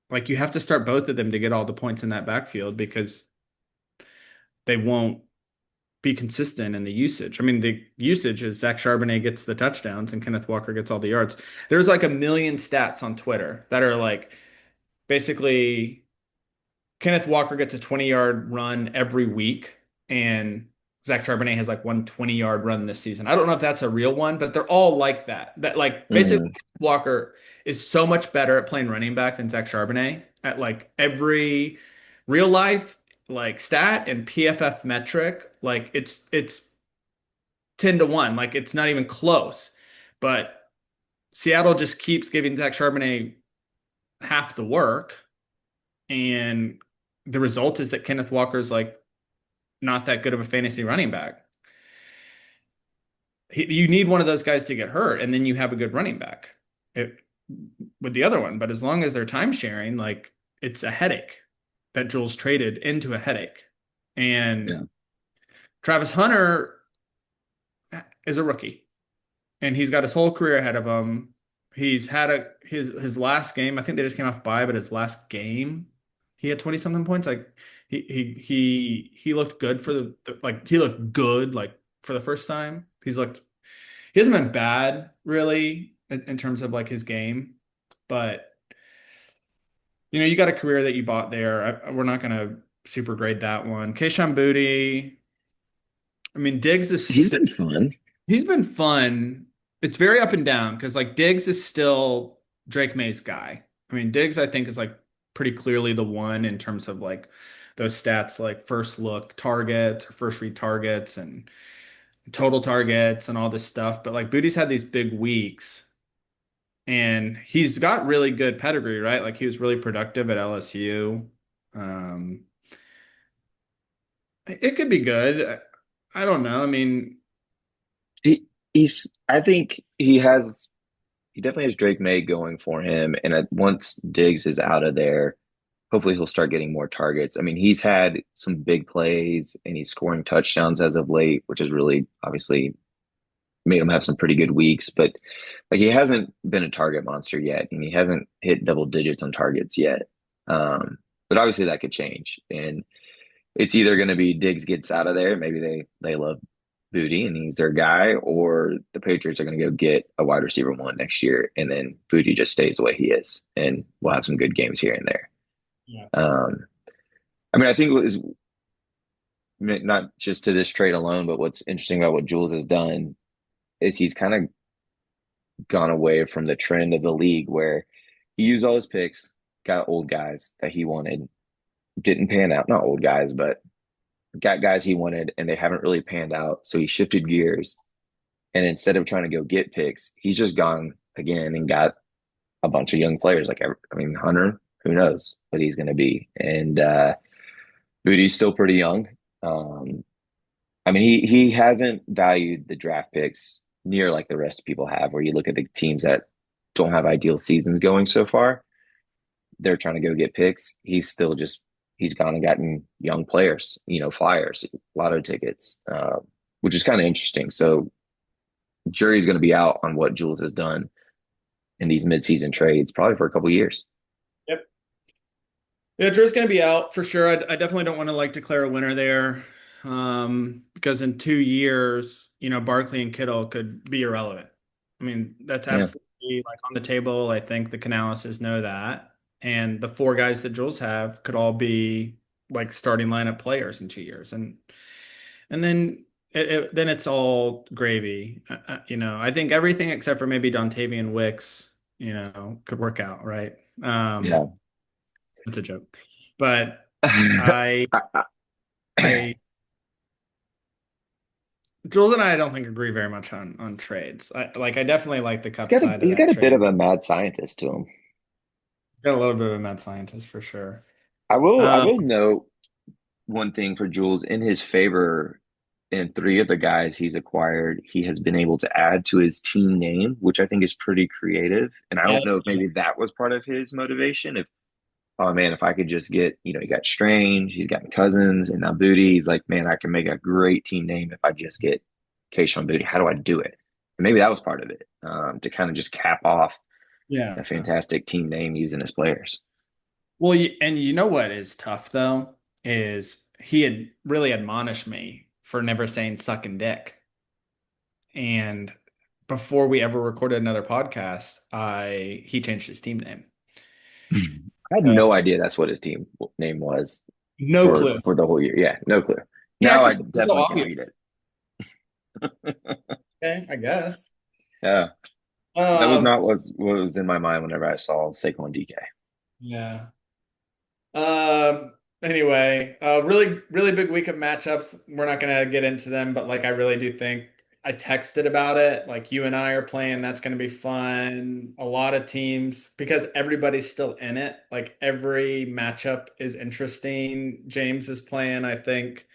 like, you have to start both of them to get all the points in that backfield because they won't be consistent in the usage. I mean, the usage is Zach Charbonnet gets the touchdowns and Kenneth Walker gets all the yards. There's like a million stats on Twitter that are like basically Kenneth Walker gets a 20-yard run every week, and Zach Charbonnet has like one 20-yard run this season. I don't know if that's a real one, but they're all like that. That like basically Mm, Walker is so much better at playing running back than Zach Charbonnet at like every real life like stat and PFF metric. Like it's 10 to 1. Like it's not even close. But Seattle just keeps giving Zach Charbonnet half the work. And the result is that Kenneth Walker's like not that good of a fantasy running back. You need one of those guys to get hurt, and then you have a good running back it, with the other one. But as long as they're time sharing, like it's a headache that Jules traded into a headache. And yeah. Travis Hunter is a rookie, and he's got his whole career ahead of him. He's had his last game. I think they just came off bye, but his last game, he had 20 something points. Like he looked good for like he looked good like for the first time. He hasn't been bad really in terms of like his game, but you got a career that you bought there. We're not gonna super grade that one. Kayshon Boutte. I mean, Diggs is He's still been fun. he's been fun. It's very up and down because like Diggs is still Drake May's guy. I mean, Diggs I think is like pretty clearly the one in terms of like those stats like first look targets or first read targets and total targets and all this stuff. But like Bootie's had these big weeks and he's got really good pedigree, right? Like he was really productive at LSU. Um, it could be good. I don't know. I mean, He's I think he definitely has Drake May going for him. And once Diggs is out of there, hopefully he'll start getting more targets. I mean, he's had some big plays and he's scoring touchdowns as of late, which has really obviously made him have some pretty good weeks. But like he hasn't been a target monster yet, and he hasn't hit double digits on targets yet. But obviously that could change. And it's either going to be Diggs gets out of there, maybe they love Booty and he's their guy, or the Patriots are going to go get a wide receiver one next year, and then Booty just stays the way he is, and we'll have some good games here and there. yeah. I mean, I think it was not just to this trade alone, but what's interesting about what Jules has done is he's kind of gone away from the trend of the league where he used all his picks, got old guys that he wanted, didn't pan out, not old guys, but got guys he wanted, and they haven't really panned out. So he shifted gears. And instead of trying to go get picks, he's just gone again and got a bunch of young players. Like, I mean, Hunter, who knows what he's going to be. And Booty's still pretty young. Um, I mean, he hasn't valued the draft picks near like the rest of people have, where you look at the teams that don't have ideal seasons going so far. They're trying to go get picks. He's gone and gotten young players, flyers, lotto tickets, which is kind of interesting. So jury's going to be out on what Jules has done in these midseason trades, probably for a couple of years. Yep. Yeah, Drew's going to be out for sure. I definitely don't want to like declare a winner there, because in 2 years, Barkley and Kittle could be irrelevant. I mean, that's Yeah. absolutely like on the table. I think the Canalises know that, and the four guys that Jules have could all be like starting lineup players in 2 years, and then it's all gravy. I think everything except for maybe Dontavian Wicks, could work out, right? Um, Yeah. it's a joke, but I, I, Jules and I don't think agree very much on trades. I definitely like the Cup side of He's that got a bit trade. of a mad scientist to him. He's got a little bit of a mad scientist for sure. I Um, will note one thing for Jules in his favor. In three of the guys he's acquired, he has been able to add to his team name, which I think is pretty creative. And I yeah, don't know if maybe that was part of his motivation. If oh man, if I could just get, he got Strange, he's got Cousins and now Booty. He's like, man, I can make a great team name if I just get Keishon Booty. How do I do it? And maybe that was part of it, to kind of just cap off yeah. a fantastic team name using his players. Well, and you know what is tough though is he had really admonished me for never saying sucking dick. And before we ever recorded another podcast, I he changed his team name. I had no So idea that's what his team name was no clue. for the whole year. Yeah, no clue. Yeah, Now I because it's so definitely can read obvious. it. Okay, I guess. Yeah, that was Um, not what was in my mind whenever I saw Saquon DK. yeah. Anyway, really, really big week of matchups. We're not gonna get into them, but like I really do think I texted about it. Like you and I are playing, that's gonna be fun. A lot of teams because everybody's still in it. Like every matchup is interesting. James is playing, I think,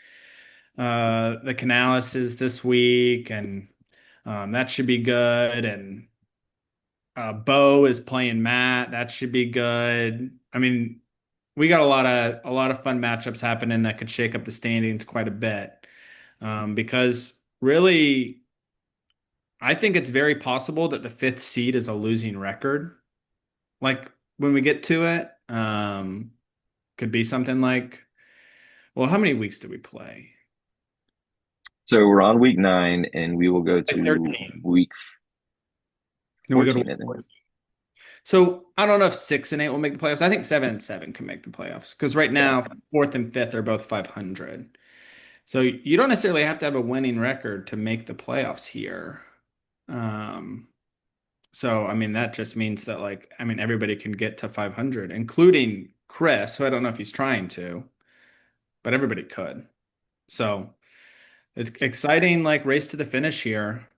the Canales is this week, and that should be good. And Bo is playing Matt. That should be good. I mean, we got a lot of fun matchups happening that could shake up the standings quite a bit. Because really, I think it's very possible that the fifth seed is a losing record. Like when we get to it, could be something like, well, how many weeks do we play? So we're on week 9, and we will go Like to 13. week Then we go to 14, week and then 14. So I don't know if 6 and 8 will make the playoffs. I think 7 and 7 can make the playoffs because right yeah. now, fourth and fifth are both 500. So you don't necessarily have to have a winning record to make the playoffs here. Um, so I mean that just means that like I mean everybody can get to 500, including Chris, who I don't know if he's trying to, but everybody could. So it's exciting, like race to the finish here.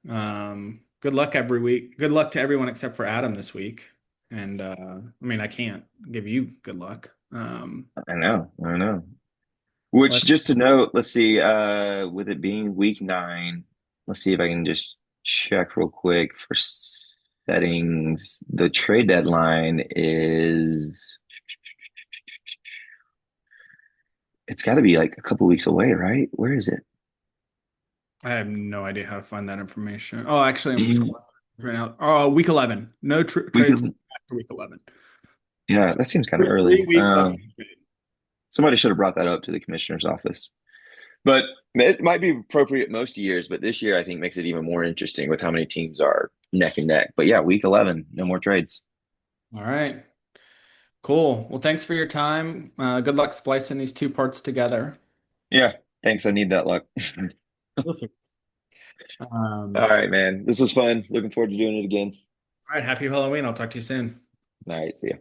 Good luck every week. Good luck to everyone except for Adam this week. And I mean I can't give you good luck. I know. Which, But just to note, let's see, with it being week 9, let's see if I can just check real quick for settings. The trade deadline is, it's got to be like a couple weeks away, right? Where is it? I have no idea how to find that information. Oh, actually, I'm Mm, scrolling right now. Oh, week 11. No tr week, trades after week 11. yeah, that seems kind of Three early. weeks left. Somebody should have brought that up to the commissioner's office. But it might be appropriate most years, but this year I think makes it even more interesting with how many teams are neck and neck. But yeah, week 11, no more trades. All right. Cool. Well, thanks for your time. Good luck splicing these two parts together. Yeah, thanks. I need that luck. Perfect. All Um, right, man. This was fun. Looking forward to doing it again. all right. Happy Halloween. I'll talk to you soon. All right, see ya.